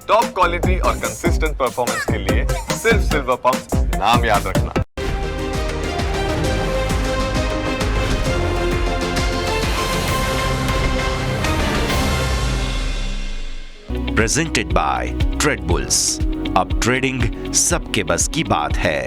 Top quality और consistent performance के लिए सिर्फ सिल्वर पंप नाम याद रखना। Presented by trade bulls. अब ट्रेडिंग सबके बस की बात है।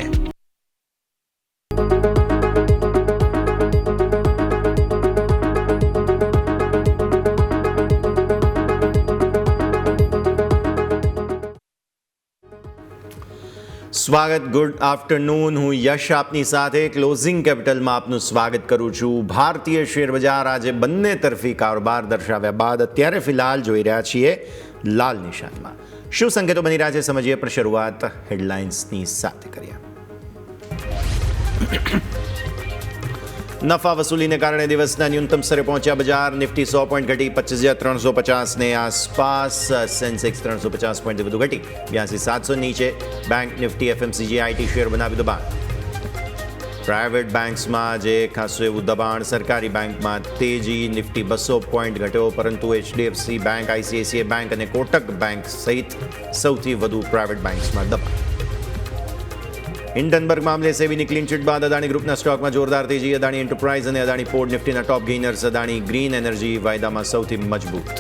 સ્વાગત, ગુડ આફ્ટરનૂન. હું યશ આપની સાથે ક્લોઝિંગ કેપિટલમાં આપનું સ્વાગત કરું છું. ભારતીય શેર બજાર આજે બંને તરફી કારોબાર દર્શાવ્યા બાદ અત્યારે ફિલહાલ જોઈ રહ્યા છીએ લાલ નિશાનમાં. શું સંકેતો બની રહ્યા છે સમજીએ, પણ શરૂઆત હેડલાઇન્સની સાથે કરીએ. નફા વસૂલીને કારણે દિવસના ન્યૂનતમ સ્તરે પહોંચ્યા બજાર. નિફ્ટી 100 પોઈન્ટ ઘટી 25,350ને આસપાસ. સેન્સેક્સ 350 પોઈન્ટ વધુ ઘટી 82,700 નીચે. Bank Nifty FMCG IT share બનાવી દબાણ. પ્રાઇવેટ બેંક્સમાં જે ખાસું એવું દબાણ. સરકારી બેંકમાં તેજી. નિફ્ટી 200 પોઈન્ટ ઘટ્યો, પરંતુ એચડીએફસી બેંક, આઈસીઆઈસીઆઈ બેંક અને કોટક બેંક સહિત સૌથી વધુ પ્રાઇવેટ બેંક્સમાં દબાણ. હિન્ડનબર્ગ મામલે સેબીની ક્લીન ચીટ બાદ અદાણી ગ્રુપના સ્ટોકમાં જોરદાર તેજી. અદાણી એન્ટરપ્રાઇઝ અને અદાણી પોર્ટ નિફ્ટીના ટોપ ગેઇનર્સ. અદાણી ગ્રીન એનર્જી વાયદામાં સૌથી મજબૂત.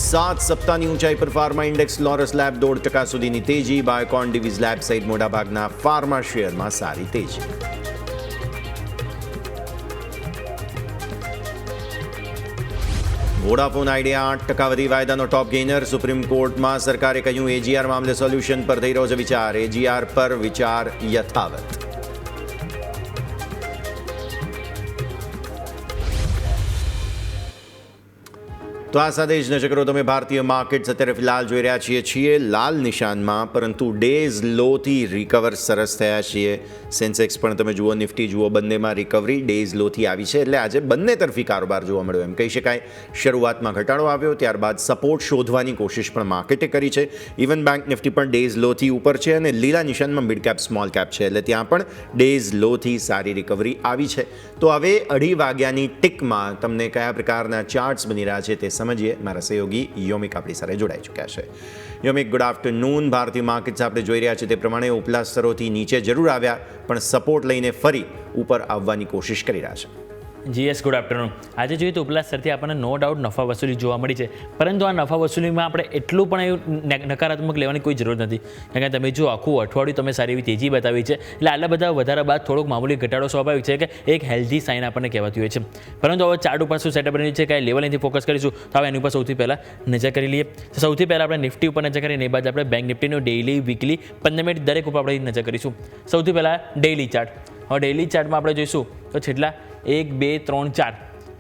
7 સપ્તાહની ઊંચાઈ પર ફાર્મા ઇન્ડેક્સ. લોરસ લેબ 1.5% સુધીની તેજી. બાયોકોન, ડિવિઝ લેબ સહિત મોટાભાગના ફાર્મા શેરમાં સારી તેજી. વોડાફોન આઈડિયા 8% વધી વાયદાનો ટોપ ગેઇનર. સુપ્રીમ કોર્ટમાં સરકારે કહ્યું એજીઆર મામલે સોલ્યુશન પર થઈ રહ્યો છે વિચાર. એજીઆર પર વિચાર યથાવત. તો આ સાથે જ નજર કરો તમે ભારતીય માર્કેટ્સ અત્યારે ફિલહાલ જોઈ રહ્યા છીએ લાલ નિશાનમાં, પરંતુ ડેઝ લોથી રિકવર સરસ થયા છીએ. સેન્સેક્સ પણ તમે જુઓ, નિફ્ટી જુઓ, બંનેમાં રિકવરી ડેઝ લોથી આવી છે. એટલે આજે બંને તરફી કારોબાર જોવા મળ્યો એમ કહી શકાય. શરૂઆતમાં ઘટાડો આવ્યો, ત્યારબાદ સપોર્ટ શોધવાની કોશિશ પણ માર્કેટે કરી છે. ઇવન બેંક નિફ્ટી પણ ડેઝ લોથી ઉપર છે અને લીલા નિશાનમાં મિડ કેપ સ્મોલ કેપ છે, એટલે ત્યાં પણ ડેઝ લોથી સારી રિકવરી આવી છે. તો હવે 2:30 વાગ્યાની ટિકમાં તમને કયા પ્રકારના ચાર્ટ્સ બની રહ્યા છે તે સમજીએ. મારા સહયોગી યોમિક આપણી સાથે જોડાઈ ચૂક્યા છે. યોમિક, ગુડ આફ્ટરનૂન. ભારતીય માર્કેટ્સ આપણે જોઈ રહ્યા છીએ તે પ્રમાણે ઉપલા સ્તરોથી નીચે જરૂર આવ્યા, પણ સપોર્ટ લઈને ફરી ઉપર આવવાની કોશિશ કરી રહ્યા છે. GS, good afternoon. આજે જોઈએ તો ઉપલા સ્તરથી આપણને નો ડાઉટ નફા વસૂલી જોવા મળી છે, પરંતુ આ નફા વસૂલીમાં આપણે એટલું પણ એવું નકારાત્મક લેવાની કોઈ જરૂર નથી. કારણ કે તમે જો આખું અઠવાડિયું તમે સારી એવી તેજી બતાવી છે, એટલે આટલા બધા વધારા બાદ થોડોક મામૂલી ઘટાડો સ્વાભાવિક છે કે એક હેલ્ધી સાઇન આપણને કહેવાતી હોય છે. પરંતુ હવે ચાર્ટ ઉપર શું સેટઅપ બની છે, કઈ લેવલ અહીંથી ફોકસ કરીશું, તો હવે એની ઉપર સૌથી પહેલાં નજર કરી લઈએ. સૌથી પહેલાં આપણે નિફ્ટી ઉપર નજર કરીએ, એ બાદ આપણે બેંક નિફ્ટીનો ડેઇલી, વીકલી, 15 મિનિટ દરેક ઉપર આપણે નજર કરીશું. સૌથી પહેલાં ડેઇલી ચાર્ટ. હવે ડેઇલી ચાર્ટમાં આપણે જોઈશું તો છેલ્લા 1, 2, 3,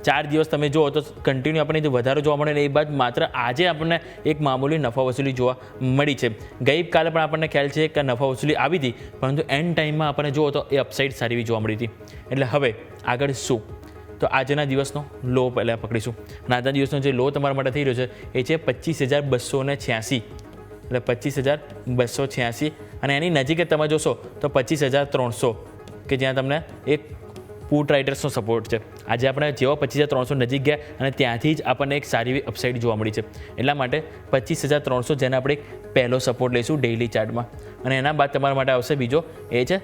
4 દિવસ તમે જુઓ તો કન્ટિન્યુ આપણને જે વધારો જોવા મળે, એ બાદ માત્ર આજે આપણને એક મામૂલી નફા વસૂલી જોવા મળી છે. ગઈકાલે પણ આપણને ખ્યાલ છે કે નફા વસૂલી આવી હતી, પરંતુ એન્ડ ટાઈમમાં આપણને જુઓ તો એ અપસાઇડ સારી એવી જોવા મળી હતી. એટલે હવે આગળ શું, તો આજના દિવસનો લો પહેલાં પકડીશું. અને આજના દિવસનો જે લો તમારા માટે થઈ રહ્યો છે એ છે 25,286. એટલે 25,286 અને એની નજીક જ તમે જોશો તો 25,300 કે જ્યાં તમને એક પુટ રાઇડર્સનો સપોર્ટ છે. આજે આપણે જેવા 25,300 નજીક ગયા અને ત્યાંથી જ આપણને એક સારી એવી અપસાઇડ જોવા મળી છે. એટલા માટે 25,300 જેને આપણે એક પહેલો સપોર્ટ લઈશું ડેઇલી ચાર્ટમાં. અને એના બાદ તમારા માટે આવશે બીજો, એ છે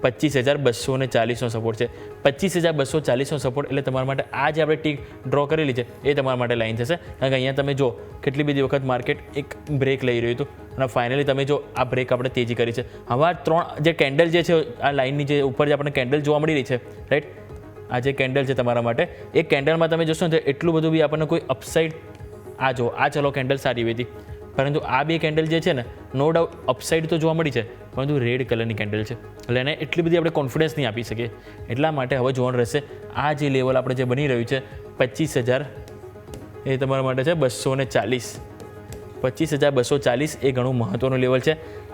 25,240નો સપોર્ટ છે. 25,240નો સપોર્ટ એટલે તમારા માટે આ જે આપણે ટીક ડ્રો કરેલી છે એ તમારા માટે લાઈન થશે. કારણ કે અહીંયા તમે જો કેટલી બધી વખત માર્કેટ એક બ્રેક લઈ રહ્યું હતું અને ફાઇનલી તમે જો આ બ્રેક આપણે તેજી કરી છે. હવે આ 3 જે કેન્ડલ જે છે, આ લાઇનની જે ઉપર જે આપણને કેન્ડલ જોવા મળી રહી છે, રાઈટ, આ જે કેન્ડલ છે તમારા માટે, એ કેન્ડલમાં તમે જોશો ને તો એટલું બધું બી આપણને કોઈ અપસાઇડ, આ જો આ ચલો કેન્ડલ સારી એવી હતી, પરંતુ આ બે કેન્ડલ જે છે ને, નો ડાઉટ અપસાઇડ તો જોવા મળી છે, પરંતુ રેડ કલરની કેન્ડલ છે, એટલે એને એટલી બધી આપણે કોન્ફિડન્સ નહીં આપી શકીએ. એટલા માટે હવે જોવાનું રહેશે આ જે લેવલ આપણે જે બની રહ્યું છે 25,000, એ તમારા માટે છે 240. 25,240 એ ઘણું મહત્ત્વનું લેવલ છે.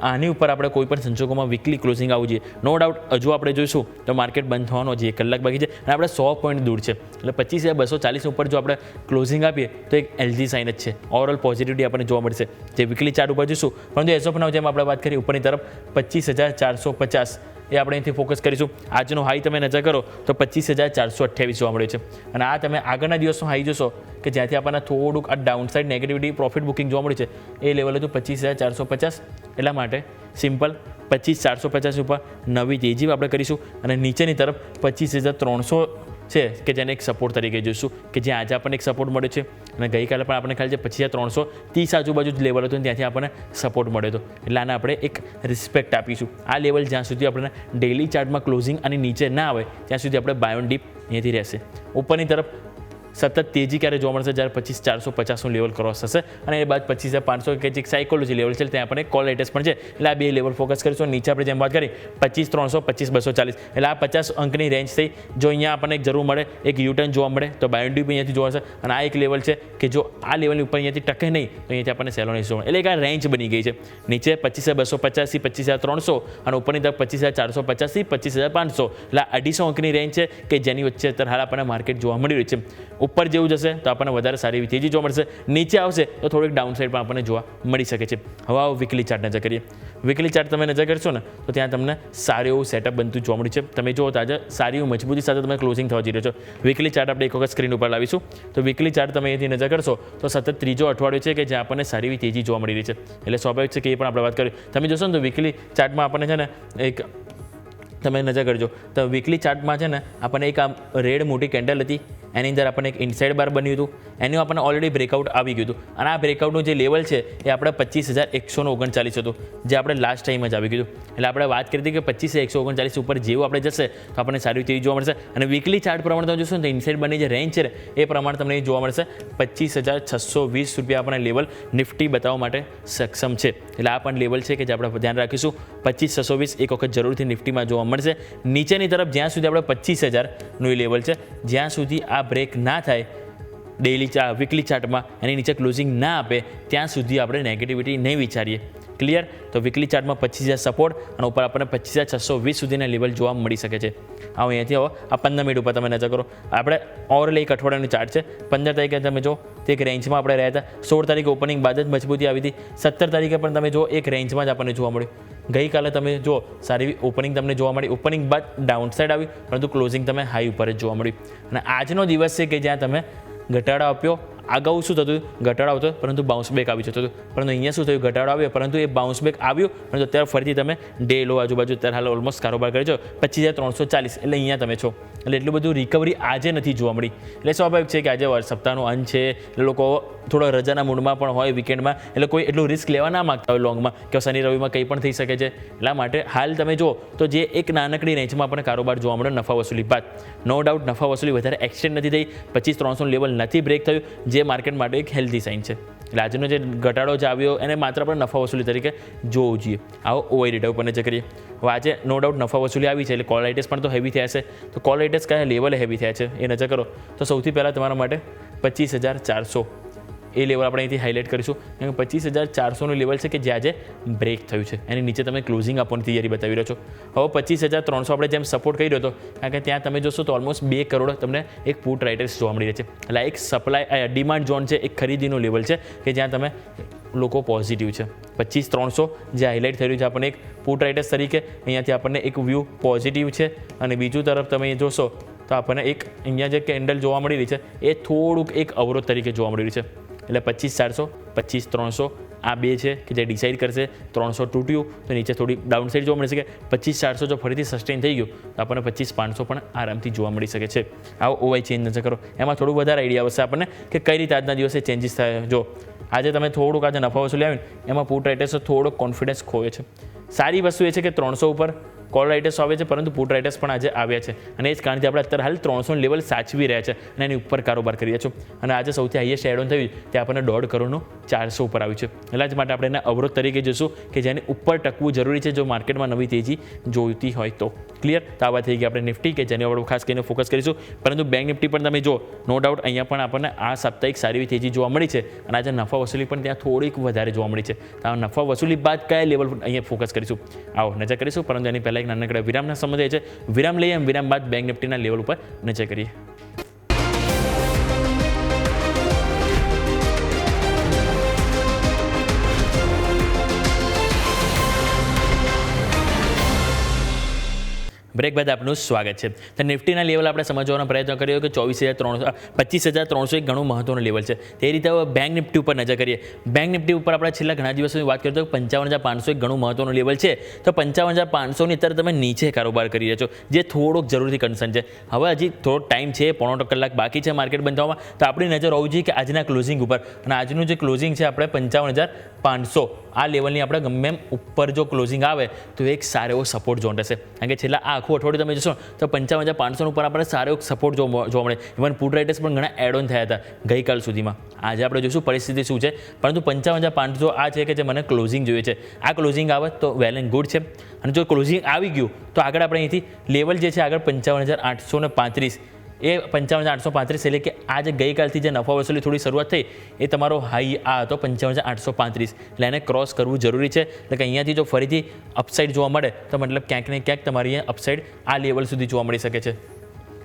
આની ઉપર આપણે કોઈ પણ સંજોગોમાં વીકલી ક્લોઝિંગ આવવું જોઈએ. નો ડાઉટ હજુ આપણે જોઈશું તો માર્કેટ બંધ થવાનો હજી 1 કલાક બાકી છે અને આપણે 100 પોઈન્ટ દૂર છે. એટલે 25,240 ઉપર જો આપણે ક્લોઝિંગ આપીએ તો એક એલજી સાઇન જ છે. ઓવરઓલ પોઝિટિવિટી આપણને જોવા મળશે જે વીકલી ચાર્ટ ઉપર જોઈશું. પરંતુ એઝ ઓફ નાઉ જેમ આપણે વાત કરીએ ઉપરની તરફ 25,450 એ આપણે અહીંથી ફોકસ કરીશું. આજનો હાઈ તમે નજર કરો તો 25,428 જોવા મળ્યો છે અને આ તમે આગળના દિવસનો હાઈ જોશો કે જ્યાંથી આપણને થોડુંક આ ડાઉનસાઇડ નેગેટિવિટી પ્રોફિટ બુકિંગ જોવા મળ્યું છે એ લેવલ હતું 25,450. એટલા માટે સિમ્પલ 25,450 ઉપર નવી તેજી આપણે કરીશું અને નીચેની તરફ 25,300 છે કે જેને એક સપોર્ટ તરીકે જોઈશું કે જ્યાં આજે આપણને એક સપોર્ટ મળ્યો છે અને ગઈકાલે પણ આપણને ખ્યાલ છે 25,330 આજુબાજુ જ લેવલ હતું ત્યાંથી આપણને સપોર્ટ મળ્યો હતો. એટલે આને આપણે એક રિસ્પેક્ટ આપીશું. આ લેવલ જ્યાં સુધી આપણને ડેઇલી ચાર્ટમાં ક્લોઝિંગ અને નીચે ના આવે ત્યાં સુધી આપણે બાય ઓન ડીપ અહીંયાથી રહેશે. ઉપરની તરફ સતત તેજી ક્યારે જોવા મળશે જ્યારે 25,450નું લેવલ ક્રોસ થશે અને એ બાદ 25,500 કે જે સાયકોલોજી લેવલ છે ત્યાં આપણે કોલ લેટેસ્ટ પણ છે એટલે આ બે લેવલ ફોકસ કરીશું. નીચે આપણે જેમ વાત કરી 25,300 25,240 એટલે આ 50 અંકની રેન્જ થઈ. જો અહીંયા આપણને એક જરૂર મળે એક યુટર્ન જોવા મળે તો બાય ઓન ડીપ અહીંયાથી જોવા મળશે અને આ એક લેવલ છે કે જો આ લેવલની ઉપર અહીંયાથી ટકે નહીં તો અહીંયાથી આપણને સેલો નહીં જોવા મળે. એટલે એક આ રેન્જ બની ગઈ છે. નીચે 25,250 થી 25,300 અને ઉપરની તરફ 25,450 થી 25,500 એટલે 250 અંકની રેન્જ છે કે જેની વચ્ચે અત્યારે હાલ આપણને માર્કેટ જોવા મળી રહ્યું છે. ઉપર જેવું જશે તો આપણને વધારે સારી એવી તેજી જોવા મળશે. નીચે આવશે તો થોડીક ડાઉન સાઇડ પણ આપણને જોવા મળી શકે છે. હવે આવો વીકલી ચાર્ટ નજર કરીએ. વીકલી ચાર્ટ તમે નજર કરશો ને તો ત્યાં તમને સારું એવું સેટઅપ બનતું જોવા મળ્યું છે. તમે જુઓ તો આજે સારી એવી મજબૂતી સાથે તમે ક્લોઝિંગ થવા જઈ રહ્યો છો. વીકલી ચાર્ટ આપણે એક વખત સ્ક્રીન ઉપર લાવીશું તો વીકલી ચાર્ટ તમે અહીંથી નજર કરશો તો સતત ત્રીજો અઠવાડિયું છે કે જ્યાં આપણને સારી એવી તેજી જોવા મળી રહી છે. એટલે સ્વાભાવિક છે કે એ પણ આપણે વાત કરીએ. તમે જોશો ને તો વીકલી ચાર્ટમાં આપણને છે ને એક તમે નજર કરજો તો વીકલી ચાર્ટમાં છે ને આપણને એક આમ રેડ મોટી કેન્ડલ હતી એની અંદર આપણને એક ઇનસાઇડ બાર બન્યું હતું એનું આપણને ઓલરેડી બ્રેકઆઉટ આવી ગયું હતું અને આ બ્રેકઆઉટનું જે લેવલ છે એ આપણે 25,139 હતું જે આપણે લાસ્ટ ટાઈમ જ આવી ગયું. એટલે આપણે વાત કરી હતી કે 25,139 ઉપર જેવું આપણે જશે તો આપણને સારી તેવી જોવા મળશે અને વીકલી ચાર્ટ પ્રમાણે તમે જોશો ને તો ઇનસાઇડ બારની જે રેન્જ છે એ પ્રમાણે તમને જોવા મળશે 25,620 રૂપિયા આપણને લેવલ નિફ્ટી બતાવવા માટે સક્ષમ છે. એટલે આ પણ લેવલ છે કે જે આપણે ધ્યાન રાખીશું. 25,620 એક વખત જરૂરથી નિફ્ટીમાં જોવા મળશે. નીચેની તરફ જ્યાં સુધી આપણે 25,000નું લેવલ છે જ્યાં સુધી આ બ્રેક ના થાય ડેઇલી વીકલી ચાર્ટમાં એની નીચે ક્લોઝિંગ ના આપે ત્યાં સુધી આપણે નેગેટિવિટી નહીં વિચારીએ. ક્લિયર? તો વીકલી ચાર્ટમાં 25,000 સપોર્ટ અને ઉપર આપણને 25,620 સુધીના લેવલ જોવા મળી શકે છે. આવો અહીંયાથી આવો આ 15 મિનિટ ઉપર તમે નજર કરો. આપણે ઓવરઓલ એક અઠવાડિયાનું ચાર્ટ છે. 15 તારીખે તમે જો તો એક રેન્જમાં આપણે રહ્યા હતા. 16 તારીખે ઓપનિંગ બાદ જ મજબૂતી આવી હતી. 17 તારીખે પણ તમે જો એક રેન્જમાં જ આપણને જોવા મળ્યું. ગઈકાલે તમે જો સારી એવી ઓપનિંગ તમને જોવા મળી. ઓપનિંગ બાદ ડાઉન સાઇડ આવી પરંતુ ક્લોઝિંગ તમે હાઈ ઉપર જ જોવા મળ્યું. અને આજનો દિવસ છે કે જ્યાં તમે ઘટાડો આપ્યો. અગાઉ શું થતું ઘટાડો આવતો પરંતુ બાઉન્સ બેક આવી જતું હતું પરંતુ અહીંયા શું થયું ઘટાડો આવ્યો પરંતુ એ બાઉન્સ બેક આવ્યું પરંતુ અત્યારે ફરીથી તમે ડે લો આજુબાજુ અત્યારે હાલ ઓલમોસ્ટ કારોબાર કરી છો 25,340 એટલે અહીંયા તમે છો. એટલે એટલું બધું રિકવરી આજે નથી જોવા મળી. એટલે સ્વાભાવિક છે કે આજે સપ્તાહનો અંત છે એટલે લોકો થોડો રજાના મૂડમાં પણ હોય વીકેન્ડમાં એટલે કોઈ એટલું રિસ્ક લેવા ના માગતા હોય લોંગમાં કે શનિ રવિમાં કંઈ પણ થઈ શકે છે. એટલા માટે હાલ તમે જુઓ તો જે એક નાનકડી રેન્જમાં આપણને કારોબાર જોવા મળ્યો નફા વસૂલી બાદ નો ડાઉટ નફા વસૂલી વધારે એક્સટેન્ડ નથી થઈ. 25,300 લેવલ નથી બ્રેક થયું જે માર્કેટ માટે એક હેલ્ધી સાઇન છે. એટલે આજનો જે ઘટાડો જે આવ્યો એને માત્ર આપણે નફા વસૂલી તરીકે જોવું જોઈએ. આવો ઓવર ડેટા ઉપર નજર કરીએ. હવે આજે નો ડાઉટ નફા વસૂલી આવી છે એટલે કોલ રાઇટેસ પણ તો હેવી થયા છે. તો કોલ રાઇટેસ કયા લેવલે હેવી થયા છે એ નજર કરો તો સૌથી પહેલાં તમારા માટે 25,400 એ લેવલ આપણે અહીંથી હાઇલાઇટ કરીશું. કેમ કે 25,400નું લેવલ છે કે જે આજે બ્રેક થયું છે એની નીચે તમે ક્લોઝિંગ આપવાની તૈયારી બતાવી રહ્યો છો. હવે 25,300 આપણે જેમ સપોર્ટ કર્યો હતો કારણ કે ત્યાં તમે જોશો તો ઓલમોસ્ટ 2 કરોડ તમને એક પુટ રાઇટર્સ જોવા મળી રહે છે. એટલે એક સપ્લાય ડિમાન્ડ ઝોન છે એક ખરીદીનો લેવલ છે કે જ્યાં તમે લોકો પોઝિટિવ છે. 25,300 જે હાઇલાઇટ થઈ રહ્યું છે આપણને એક પુટ રાઇટર્સ તરીકે અહીંયાથી આપણને એક વ્યૂ પોઝિટિવ છે અને બીજું તરફ તમે જોશો તો આપણને એક અહીંયા જે કેન્ડલ જોવા મળી રહી છે એ થોડુંક એક અવરોધ તરીકે જોવા મળી રહ્યું છે. એટલે 25,400 25,300 આ બે છે કે જે ડિસાઇડ કરશે. 300 તૂટ્યું તો નીચે થોડી ડાઉન સાઇડ જોવા મળી શકે. 25,400 જો ફરીથી સસ્ટેન થઈ ગયું તો આપણને 25,500 પણ આરામથી જોવા મળી શકે છે. આવો ઓવાઈ ચેન્જ નજર કરો એમાં થોડું વધારે આઈડિયા આવશે આપણને કે કઈ રીતે આજના દિવસે ચેન્જીસ થાય. જો આજે તમે થોડુંક આજે નફા વસૂલી આવીને એમાં પુટ રાઇટર્સ થોડોક કોન્ફિડન્સ ખોવે છે. સારી વસ્તુ એ છે કે 300 ઉપર કોલ રાઇટર્સ આવે છે પરંતુ પુટ રાઇટર્સ પણ આજે આવ્યા છે અને એ જ કારણથી આપણે અત્યારે હાલ 300 લેવલ સાચવી રહ્યા છે અને એની ઉપર કારોબાર કરી રહ્યા છો. અને આજે સૌથી હાઈએસ્ટ એડ ઓન થયું તે આપણને 1.5 કરોડનું 400 ઉપર આવ્યું છે. એટલા જ માટે આપણે એને અવરોધ તરીકે જોઈશું કે જેની ઉપર ટકવું જરૂરી છે જો માર્કેટમાં નવી તેજી જોઈતી હોય તો. ક્લિયર? તો આવા થઈ ગયા આપણે નિફ્ટી કે જેની આપણે ખાસ કરીને ફોકસ કરીશું. પરંતુ બેંક નિફ્ટી પણ તમે જો નો ડાઉટ અહીંયા પણ આપણને આ સાપ્તાહિક સારી એવી તેજી જોવા મળી છે અને આજે નફા વસૂલી પણ ત્યાં થોડીક વધારે જોવા મળી છે. તો આ નફા વસૂલી બાદ કયા લેવલ અહીંયા ફોકસ કરીશું આવો નજર કરીશું. પરંતુ એની પહેલાં એક નાનકડા વિરામના સમય છે. વિરામ લઈએ વિરામ બાદ બેંક નિફ્ટીના લેવલ ઉપર નજર કરીએ. બ્રેક બાદ આપનું સ્વાગત છે. તો નિફ્ટીના લેવલ આપણે સમજવાનો પ્રયત્ન કર્યો કે 25,301 ઘણું મહત્વનું લેવલ છે. તે રીતે હવે બેંક નિફ્ટી ઉપર નજર કરીએ. બેંક નિફ્ટી ઉપર આપણે છેલ્લા ઘણા દિવસોની વાત કરીએ તો 55,500 ઘણું મહત્વનું લેવલ છે. તો 55,500ની અત્યારે તમે નીચે કારોબાર કરી રહ્યા છો, જે થોડોક જરૂરથી કન્સર્ન છે. હવે હજી થોડો ટાઈમ છે, 1.5 કલાક બાકી છે માર્કેટ બંધ થવામાં. તો આપણી નજર હોવી જોઈએ કે આજના ક્લોઝિંગ ઉપર, અને આજનું જે ક્લોઝિંગ છે આપણે 55,500 આ લેવલની આપણે ગમે એમ ઉપર જો ક્લોઝિંગ આવે તો એક સારો એવો સપોર્ટ ઝોન રહેશે. કારણ કે છેલ્લા આખું અઠવાડિયું તમે જોશો તો 55,500 ઉપર આપણે સારો એક સપોર્ટ જોવા મળે. ઇવન પુટ રાઇટર્સ પણ ઘણા એડ ઓન થયા હતા ગઈકાલ સુધીમાં. આજે આપણે જોઈશું પરિસ્થિતિ શું છે, પરંતુ 55,500 આ છે કે જે મને ક્લોઝિંગ જોઈએ છે. આ ક્લોઝિંગ આવે તો વેલ એન્ડ ગુડ છે, અને જો ક્લોઝિંગ આવી ગયું તો આગળ આપણે અહીંથી લેવલ જે છે આગળ 55,835 એ 55,835 એટલે કે આ જે ગઈકાલથી જે નફા વસૂલી થોડી શરૂઆત થઈ એ તમારો હાઈ આ હતો 55,835. એટલે એને ક્રોસ કરવું જરૂરી છે. એટલે કે અહીંયાથી જો ફરીથી અપસાઇડ જોવા મળે તો મતલબ ક્યાંક ને ક્યાંક તમારી અહીંયા અપસાઇડ આ લેવલ સુધી જોવા મળી શકે છે.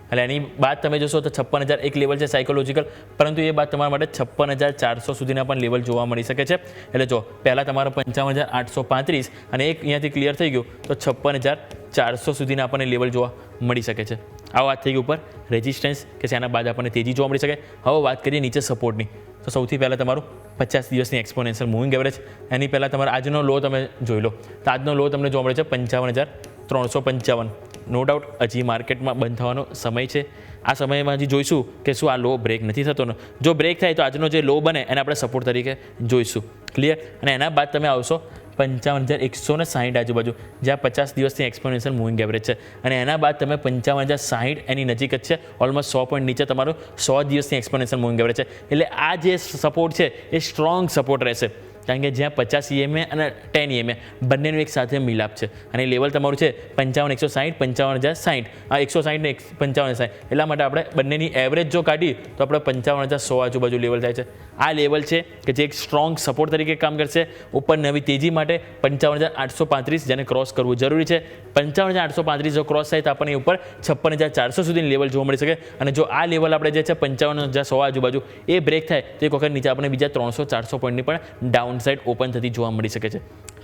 એટલે એની બાદ તમે જોશો તો 56,000 એક લેવલ છે સાયકોલોજીકલ, પરંતુ એ બાદ તમારા માટે 56,400 સુધીના પણ લેવલ જોવા મળી શકે છે. એટલે જો પહેલાં તમારો 55,835 અને એક અહીંયાથી ક્લિયર થઈ ગયું તો 56,400 સુધીના આપણને લેવલ જોવા મળી શકે છે. આ વાત થઈ ગઈ ઉપર રેઝિસ્ટન્સ કે જેના બાદ આપણને તેજી જોવા મળી શકે. હવે વાત કરીએ નીચે સપોર્ટની. તો સૌથી પહેલાં તમારું 50 દિવસની એક્સપોનેન્શિયલ મૂવિંગ એવરેજ. એની પહેલાં તમારો આજનો લો તમે જોઈ લો. તો આજનો લો તમને જોવા મળે છે 55,355. નો ડાઉટ હજી માર્કેટમાં બંધ થવાનો સમય છે. આ સમયમાં હજી જોઈશું કે શું આ લો બ્રેક નથી થતો ને. જો બ્રેક થાય તો આજનો જે લો બને એને આપણે સપોર્ટ તરીકે જોઈશું. ક્લિયર. અને એના બાદ તમે આવશો 55,160 આજુબાજુ, જ્યાં 50 દિવસની એક્સપોનેન્શિયલ મૂવિંગ એવરેજ છે. અને એના બાદ તમે 55,060 એની નજીક જ છે, ઓલમોસ્ટ 100 પોઈન્ટ નીચે તમારું 100 દિવસની એક્સપોનેન્શિયલ મૂવિંગ એવરેજ છે. એટલે આ જે સપોર્ટ છે એ સ્ટ્રોંગ સપોર્ટ રહેશે. કારણ કે જ્યાં 50 EMA અને 10 EMA બંનેનું એક સાથે મિલાપ છે. અને લેવલ તમારું છે 55,160, 55,060, આ 160 ને 55,060. એટલા માટે આપણે બંનેની એવરેજ જો કાઢીએ તો આપણે 55,100 આજુબાજુ લેવલ થાય છે. આ લેવલ છે કે જે એક સ્ટ્રોંગ સપોર્ટ તરીકે કામ કરશે. ઉપર નવી તેજી માટે 55,835 જેને ક્રોસ કરવું જરૂરી છે. 55,835 જો ક્રોસ થાય તો આપણને ઉપર 56,400 સુધીની લેવલ જોવા મળી શકે. અને જો આ લેવલ આપણે જે છે 55,100 આજુબાજુ એ બ્રેક થાય તો એક વખત નીચે આપણે બીજા 300-400 પોઈન્ટની પણ ડાઉન સાઇડ ઓપન થતી જોવા મળી શકે છે.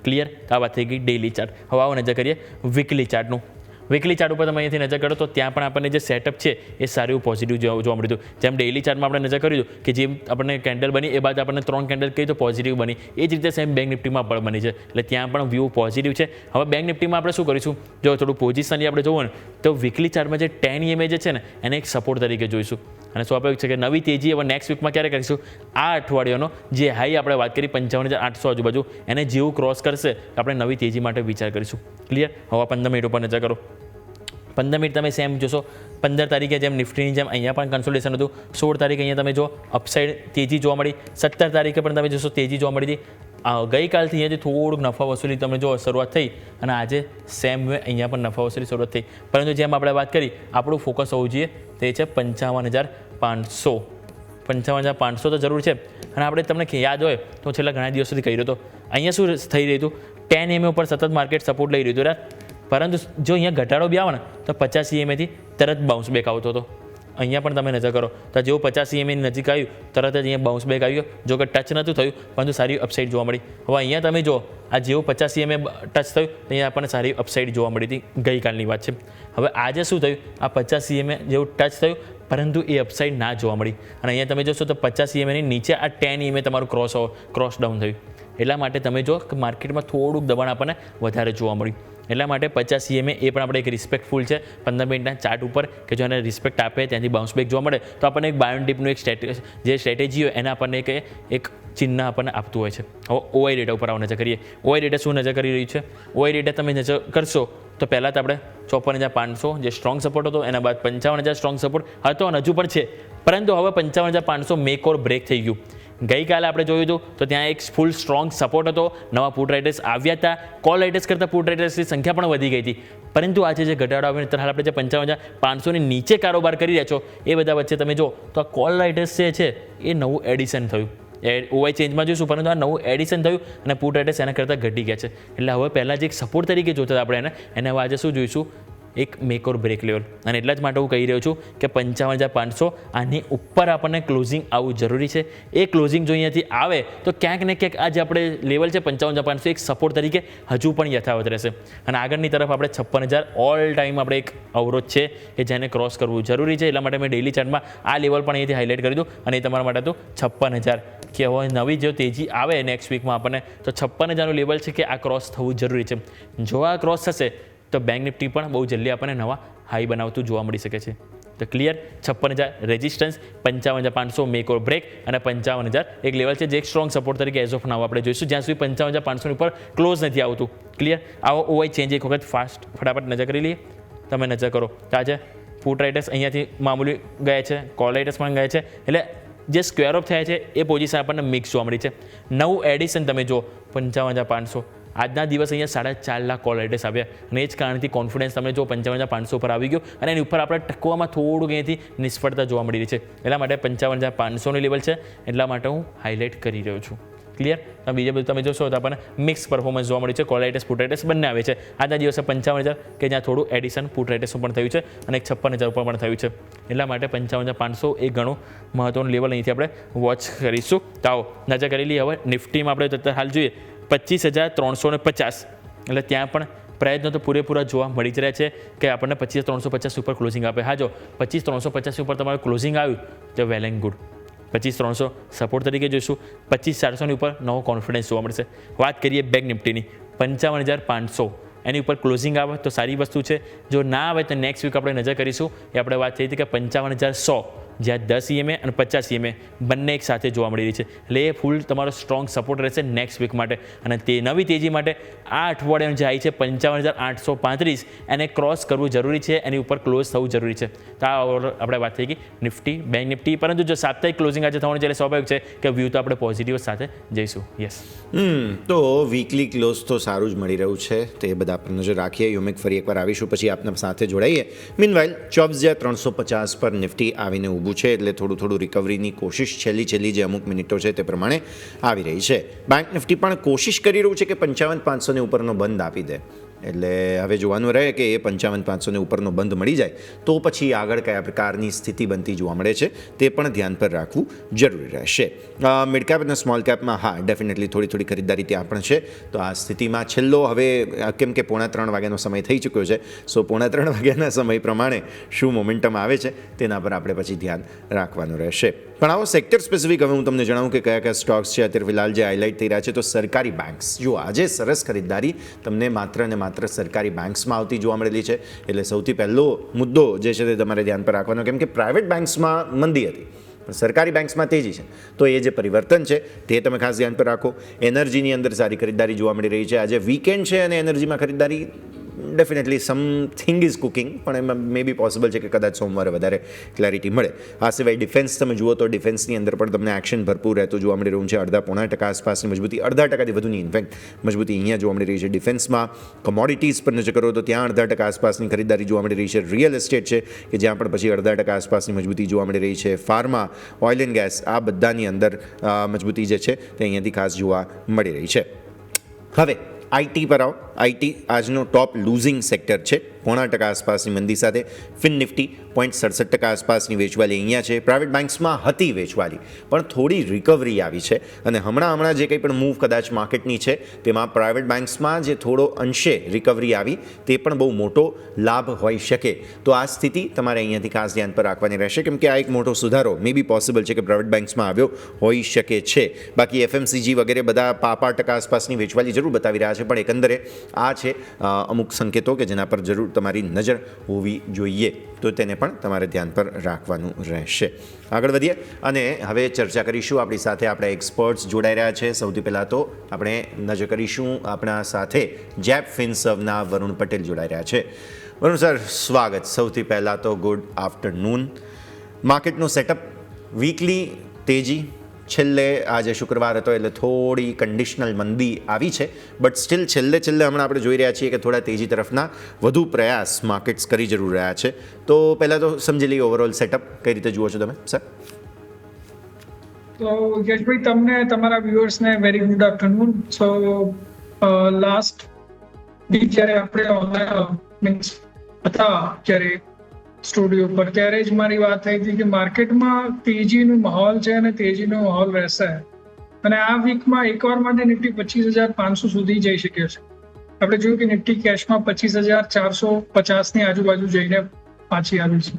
ક્લિયર. આ વાત થઈ ગઈ ડેઇલી ચાર્ટ. હવે આવો નજર કરીએ વીકલી ચાર્ટનું. વીકલી ચાર્ટ ઉપર તમે અહીંયાથી નજર કરો તો ત્યાં પણ આપણને જે સેટઅપ છે એ સારું પોઝિટિવ જોવા મળ્યું હતું. જેમ ડેઇલી ચાર્ટમાં આપણે નજર કર્યું કે જે આપણને કેન્ડલ બની એ બાદ આપણને 3 કેન્ડલ કહી તો પોઝિટિવ બની, એ જ રીતે સેમ બેંક નિફ્ટીમાં પણ બની છે. એટલે ત્યાં પણ વ્યૂ પોઝિટિવ છે. હવે બેંક નિફ્ટીમાં આપણે શું કરીશું, જો થોડું પોઝિશનલી આપણે જોવું ને તો વીકલી ચાર્ટમાં જે 10 EMA જે છે ને એને એક સપોર્ટ તરીકે જોઈશું. અને સ્વાભાવિક છે કે નવી તેજી હવે નેક્સ્ટ વીકમાં ક્યારે કરીશું, આ અઠવાડિયાનો જે હાઈ આપણે વાત કરી 55,800 આજુબાજુ એને જેવું ક્રોસ કરશે આપણે નવી તેજી માટે વિચાર કરીશું. ક્લિયર. હવે 15 મિનિટ ઉપર નજર કરો. 15 મિનિટ તમે સેમ જોશો. 15 તારીખે જેમ નિફ્ટીની જેમ અહીંયા પણ કન્સોલિડેશન હતું. 16 તારીખે અહીંયા તમે જો અપસાઇડ તેજી જોવા મળી. 17 તારીખે પણ તમે જોશો તેજી જોવા મળી હતી. ગઈકાલથી અહીંયાથી થોડુંક નફા વસૂલી તમે જો શરૂઆત થઈ, અને આજે સેમ વે અહીંયા પણ નફા વસૂલી શરૂઆત થઈ. પરંતુ જેમ આપણે વાત કરી આપણું ફોકસ હોવું જોઈએ તે છે 55,500. 55,500 તો જરૂર છે. અને આપણે તમને યાદ હોય તો છેલ્લા ઘણા દિવસ સુધી કહી રહ્યો હતો અહીંયા શું થઈ રહ્યું હતું, 10 EMA ઉપર સતત માર્કેટ સપોર્ટ લઈ રહ્યું હતું. પરંતુ જો અહીંયા ઘટાડો બી આવે ને તો 50 EMAથી તરત બાઉન્સ બેક આવતો હતો. અહીંયા પણ તમે નજર કરો તો જેવું 50 EMAની નજીક આવ્યું તરત જ અહીંયા બાઉન્સ બેક આવ્યો. જો કે ટચ નહોતું થયું પરંતુ સારી અપસાઇડ જોવા મળી. હવે અહીંયા તમે જો આ જેવું 50 EMA ટચ થયું તો અહીંયા આપણને સારી અપસાઇડ જોવા મળી હતી. ગઈકાલની વાત છે. હવે આજે શું થયું, આ 50 EMA જેવું ટચ થયું પરંતુ એ અપસાઇડ ના જોવા મળી. અને અહીંયા તમે જોશો તો 50 EMAની નીચે આ 10 EMA તમારું ક્રોસ ડાઉન થયું. એટલા માટે તમે જો કે માર્કેટમાં થોડુંક દબાણ આપણને વધારે જોવા મળ્યું. એટલા માટે 50 EMA એ પણ આપણે એક રિસ્પેક્ટફુલ છે 15 મિનિટના ચાર્ટ ઉપર, કે જો એને રિસ્પેક્ટ આપે ત્યાંથી બાઉન્સ બેક જોવા મળે તો આપણને એક બાય ઓન ડીપનું એક જે સ્ટ્રેટેજી હોય એને આપણને એક ચિહ્ન આપણને આપતું હોય છે. હવે ઓઆઈ ડેટા ઉપર આવો નજર કરીએ. ઓઆઈ ડેટા શું નજર કરી રહ્યું છે, ઓઆઈ ડેટા તમે નજર કરશો તો પહેલાં તો આપણે 54,500 જે સ્ટ્રોંગ સપોર્ટ હતો, એના બાદ 55,000 સ્ટ્રોંગ સપોર્ટ હતો અને હજુ પણ છે. પરંતુ હવે 55,500 મેક ઓર બ્રેક થઈ ગયું. ગઈકાલે આપણે જોયું હતું તો ત્યાં એક ફૂલ સ્ટ્રોંગ સપોર્ટ હતો. નવા પુટ રાઇટર્સ આવ્યા હતા. કોલ રાઇટર્સ કરતાં પુટ રાઇટર્સની સંખ્યા પણ વધી ગઈ હતી. પરંતુ આજે જે ઘટાડો આવ્યો અત્યારે હાલ આપણે જે 55,500ની નીચે કારોબાર કરી રહ્યા છો એ બધા વચ્ચે તમે જો તો આ કોલ રાઇટર્સ જે છે એ નવું એડિશન થયું. ઓવાઈ ચેન્જમાં જોઈશું પરંતુ આ નવું એડિશન થયું અને પુટ રાઇટર્સ એના કરતાં ઘટી ગયા છે. એટલે હવે પહેલાં જે એક સપોર્ટ તરીકે જોતા હતા આપણે એને હવે આજે શું જોઈશું, એક મેક ઓર બ્રેક લેવલ, અને એટલા જ માટે હું કહી રહ્યો છું કે 55,500 આની ઉપર આપણને ક્લોઝિંગ આવવું જરૂરી છે. એ ક્લોઝિંગ જો અહીંયાથી આવે તો ક્યાંક ને ક્યાંક આ જે આપણે લેવલ છે 55,500 એક સપોર્ટ તરીકે હજુ પણ યથાવત રહેશે, અને આગળની તરફ આપણે 56,000 ઓલ ટાઈમ આપણે એક અવરોધ છે કે જેને ક્રોસ કરવું જરૂરી છે. એટલા માટે મેં ડેઇલી ચાર્ટમાં આ લેવલ પણ અહીંયાથી હાઇલાઇટ કરી દઉં, અને એ તમારા માટે તો 56,000 કે હવે નવી જો તેજી આવે નેક્સ્ટ વીકમાં આપણને તો 56,000નું લેવલ છે કે આ ક્રોસ થવું જરૂરી છે. જો આ ક્રોસ થશે તો બેંક નિફ્ટી પણ બહુ જલ્દી આપણને નવા હાઈ બનાવતું જોવા મળી શકે છે. તો ક્લિયર, 56,000 રેઝિસ્ટન્સ, 55,500 મેક ઓર બ્રેક, અને 55,000 એક લેવલ છે જે એક સ્ટ્રોંગ સપોર્ટ તરીકે એઝ ઓફ નાવ આપણે જોઈશું જ્યાં સુધી 55,500 ઉપર ક્લોઝ નથી આવતું. ક્લિયર, આવો ઓવાઈ ચેન્જ એક વખત ફટાફટ નજર કરી લઈએ. તમે નજર કરો તો આજે પુટ રાઇટર્સ અહીંયાથી મામૂલી ગયા છે, કોલ રાઇટર્સ પણ ગયા છે, એટલે જે સ્ક્વેર ઓફ થયા છે એ પોઝિશન આપણને મિક્સ જોવા મળી છે. નવું એડિશન તમે જુઓ 55,500, આજના દિવસ અહીંયા 4.5 લાખ કોલ રાઇટર્સ આવ્યા, અને એ જ કારણથી કોન્ફિડન્સ તમે જો 55,500 પર આવી ગયો, અને એની ઉપર આપણે ટકવામાં થોડુંક અહીંયાથી નિષ્ફળતા જોવા મળી રહી છે. એટલા માટે 55,500નું લેવલ છે, એટલા માટે હું હાઇલાઇટ કરી રહ્યો છું. ક્લિયર, બીજા બધું તમે જોશો તો આપણને મિક્સ પરફોર્મન્સ જોવા મળે છે. કોલ રાઇટર્સ પુટ રાઇટર્સ બંને આવે છે. આજના દિવસે 55,000 કે જ્યાં થોડું એડિશન પુટ રાઇટર્સનું પણ થયું છે, અને 56,000 ઉપર પણ થયું છે. એટલા માટે 55,500 એ ઘણું મહત્વનું લેવલ અહીંથી આપણે વોચ કરીશું. તો આવો નજર કરી લઈએ હવે નિફ્ટીમાં. આપણે હાલ જોઈએ 25,350, એટલે ત્યાં પણ પ્રયત્નો તો પૂરેપૂરા જોવા મળી જ રહ્યા છે કે આપણને 25,350 ઉપર ક્લોઝિંગ આપે. હા, જો 25,350 ઉપર તમારું ક્લોઝિંગ આવ્યું તો વેલ એન્ડ ગુડ. 25,300 સપોર્ટ તરીકે જોઈશું. 25,400ની ઉપર નવો કોન્ફિડન્સ જોવા મળશે. વાત કરીએ બેંક નિફ્ટીની, 55,500 એની ઉપર ક્લોઝિંગ આવે તો સારી વસ્તુ છે. જો ના આવે તો નેક્સ્ટ વીક આપણે નજર કરીશું. એ આપણે વાત થઈ હતી કે 55,100 જ્યાં 10 EMA અને 50 EMA બંને એક સાથે જોવા મળી રહી છે, એટલે એ ફૂલ તમારો સ્ટ્રોંગ સપોર્ટ રહેશે નેક્સ્ટ વીક માટે. અને તે નવી તેજી માટે આ અઠવાડિયાનું જે હાઈ છે 55,835 એને ક્રોસ કરવું જરૂરી છે, એની ઉપર ક્લોઝ થવું જરૂરી છે. તો આ આપણે વાત થઈ ગઈ નિફ્ટી, બેંક નિફ્ટી. પરંતુ જો સાપ્તાહિક ક્લોઝિંગ આજે થવાનું છે એટલે સ્વાભાવિક છે કે વ્યૂ તો આપણે પોઝિટિવ સાથે જઈશું. યસ, તો વીકલી ક્લોઝ તો સારું જ મળી રહ્યું છે, તો એ બધા આપણે નજર રાખીએ. યુમિક ફરી એકવાર આવીશું, પછી આપના સાથે જોડાઈએ. મીનવાઇલ 24,350 પર નિફ્ટી આવીને ઊભું છે, એટલે થોડું રિકવરીની કોશિશ છેલ્લી જે અમુક મિનિટો છે તે પ્રમાણે આવી રહી છે. બેંક નિફ્ટી પણ કોશિશ કરી રહ્યું છે કે 55,500 ઉપરનો બંધ આપી દે, એટલે હવે જોવાનું રહે કે એ 55,500 ઉપરનો બંધ મળી જાય તો પછી આગળ કયા પ્રકારની સ્થિતિ બનતી જોવા મળે છે તે પણ ધ્યાન પર રાખવું જરૂરી રહેશે. મિડ કેપ અને સ્મોલ કેપમાં હા ડેફિનેટલી થોડી ખરીદદારી ત્યાં પણ છે. તો આ સ્થિતિમાં છેલ્લો હવે કેમ કે 2:45 વાગ્યાનો સમય થઈ ચૂક્યો છે, સો 2:45 વાગ્યાના સમય પ્રમાણે શું મોમેન્ટમ આવે છે તેના પર આપણે પછી ધ્યાન રાખવાનું રહેશે. પણ આવો સેક્ટર સ્પેસિફિક હવે હું તમને જણાવું કે કયા સ્ટોક્સ છે અત્યારે ફિલહાલ જે હાઇલાઇટ થઈ રહ્યા છે. તો સરકારી બેંક્સ, જો આજે સરસ ખરીદદારી તમને માત્ર ને માત્ર સરકારી બેંક્સમાં આવતી જોવા મળેલી છે. એટલે સૌથી પહેલો મુદ્દો જે છે તે તમારે ધ્યાન પર રાખવાનો, કેમ કે પ્રાઇવેટ બેંક્સમાં મંદી હતી પણ સરકારી બેંક્સમાં તેજી છે, તો એ જે પરિવર્તન છે તે તમે ખાસ ધ્યાન પર રાખો. એનર્જીની અંદર સારી ખરીદદારી જોવા મળી રહી છે. આજે વીકેન્ડ છે અને એનર્જીમાં ખરીદદારી ડેફિનેટલી સમથિંગ ઇઝ કુકિંગ, પણ એમાં મે બી પોસિબલ છે કે કદાચ સોમવારે વધારે ક્લેરિટી મળે. આ સિવાય ડિફેન્સ તમે જુઓ તો ડિફેન્સની અંદર પણ તમને એક્શન ભરપૂર રહેતું જોવા મળી રહ્યું છે. 0.5% આસપાસની મજબૂતી, 0.5%થી વધુની ઇનફેક્ટ મજબૂતી અહીંયા જોવા મળી રહી છે. ડિફેન્સમાં કોમોડિટીઝ પર નજર કરો તો ત્યાં 0.5% આસપાસની ખરીદારી જોવા મળી રહી છે. રિયલ એસ્ટેટ છે કે જ્યાં પણ પછી 0.5% આસપાસની મજબૂતી જોવા મળી રહી છે. ફાર્મા, ઓઇલ એન્ડ ગેસ, આ બધાની અંદર મજબૂતી જે છે તે અહીંયાથી ખાસ જોવા મળી રહી છે. હવે આઈટી પર આવો. આઈટી આજનો ટોપ લૂઝિંગ સેક્ટર છે. 0.5% આસપાસની મંદી સાથે ફિન નિફ્ટી 0.67% આસપાસની વેચવાલી અહીંયા છે. પ્રાઇવેટ બેંક્સમાં હતી વેચવાલી, પણ થોડી રિકવરી આવી છે. અને હમણાં જે કંઈ પણ મૂવ કદાચ માર્કેટની છે તેમાં પ્રાઇવેટ બેંક્સમાં જે થોડો અંશે રિકવરી આવી તે પણ બહુ મોટો લાભ હોઈ શકે. તો આ સ્થિતિ તમારે અહીંયાથી ખાસ ધ્યાન પર રાખવાની રહેશે, કેમ કે આ એક મોટો સુધારો મે બી પોસિબલ છે કે પ્રાઇવેટ બેંક્સમાં આવ્યો હોઈ શકે છે. બાકી એફએમસીજી વગેરે બધા 5% આસપાસની વેચવાલી જરૂર બતાવી રહ્યા છે, પણ એકંદરે આ છે અમુક સંકેતો કે જેના પર જરૂર તમારી નજર હોવી જોઈએ, તો તેને પણ તમારે ધ્યાન પર રાખવાનું રહેશે. આગળ વધીએ અને હવે ચર્ચા કરીશું. આપણી સાથે આપણા એક્સપર્ટ્સ જોડાઈ રહ્યા છે. સૌથી પહેલાં તો આપણે નજર કરીશું આપણા સાથે જેપ ફિનસર્વના વરુણ પટેલ જોડાઈ રહ્યા છે. વરુણ સર, સ્વાગત. સૌથી પહેલાં તો ગુડ આફ્ટરનૂન. માર્કેટનું સેટઅપ, વીકલી તેજી, છેલ્લે આજે શુક્રવાર હતો એટલે થોડી કન્ડિશનલ મંદી આવી છે, બટ સ્ટીલ છેલ્લે હમણાં આપણે જોઈ રહ્યા છીએ કે થોડા તેજી તરફના વધુ પ્રયાસ માર્કેટ્સ કરી જરૂર રહ્યા છે. તો પહેલાં તો સમજી લઈએ ઓવરઓલ સેટઅપ કઈ રીતે જુઓ છો તમે સર? તો યશભાઈ, તમને તમારા વ્યુઅર્સને વેરી ગુડ આફ્ટરનૂન. સો લાસ્ટ વીક જ્યારે આપણે મીન્સ હતા જ્યારે સ્ટુડિયો પર, ત્યારે જ મારી વાત થઈ હતી કે માર્કેટમાં તેજીનો માહોલ છે અને તેજીનો માહોલ રહેશે અને આ વીકમાં એકવાર માટે નિફ્ટી 25,500 સુધી જઈ શકે છે. આપણે જોયું કે નિફ્ટી કેશમાં 25,450 ની આજુબાજુ જઈને પાછી આવી છે.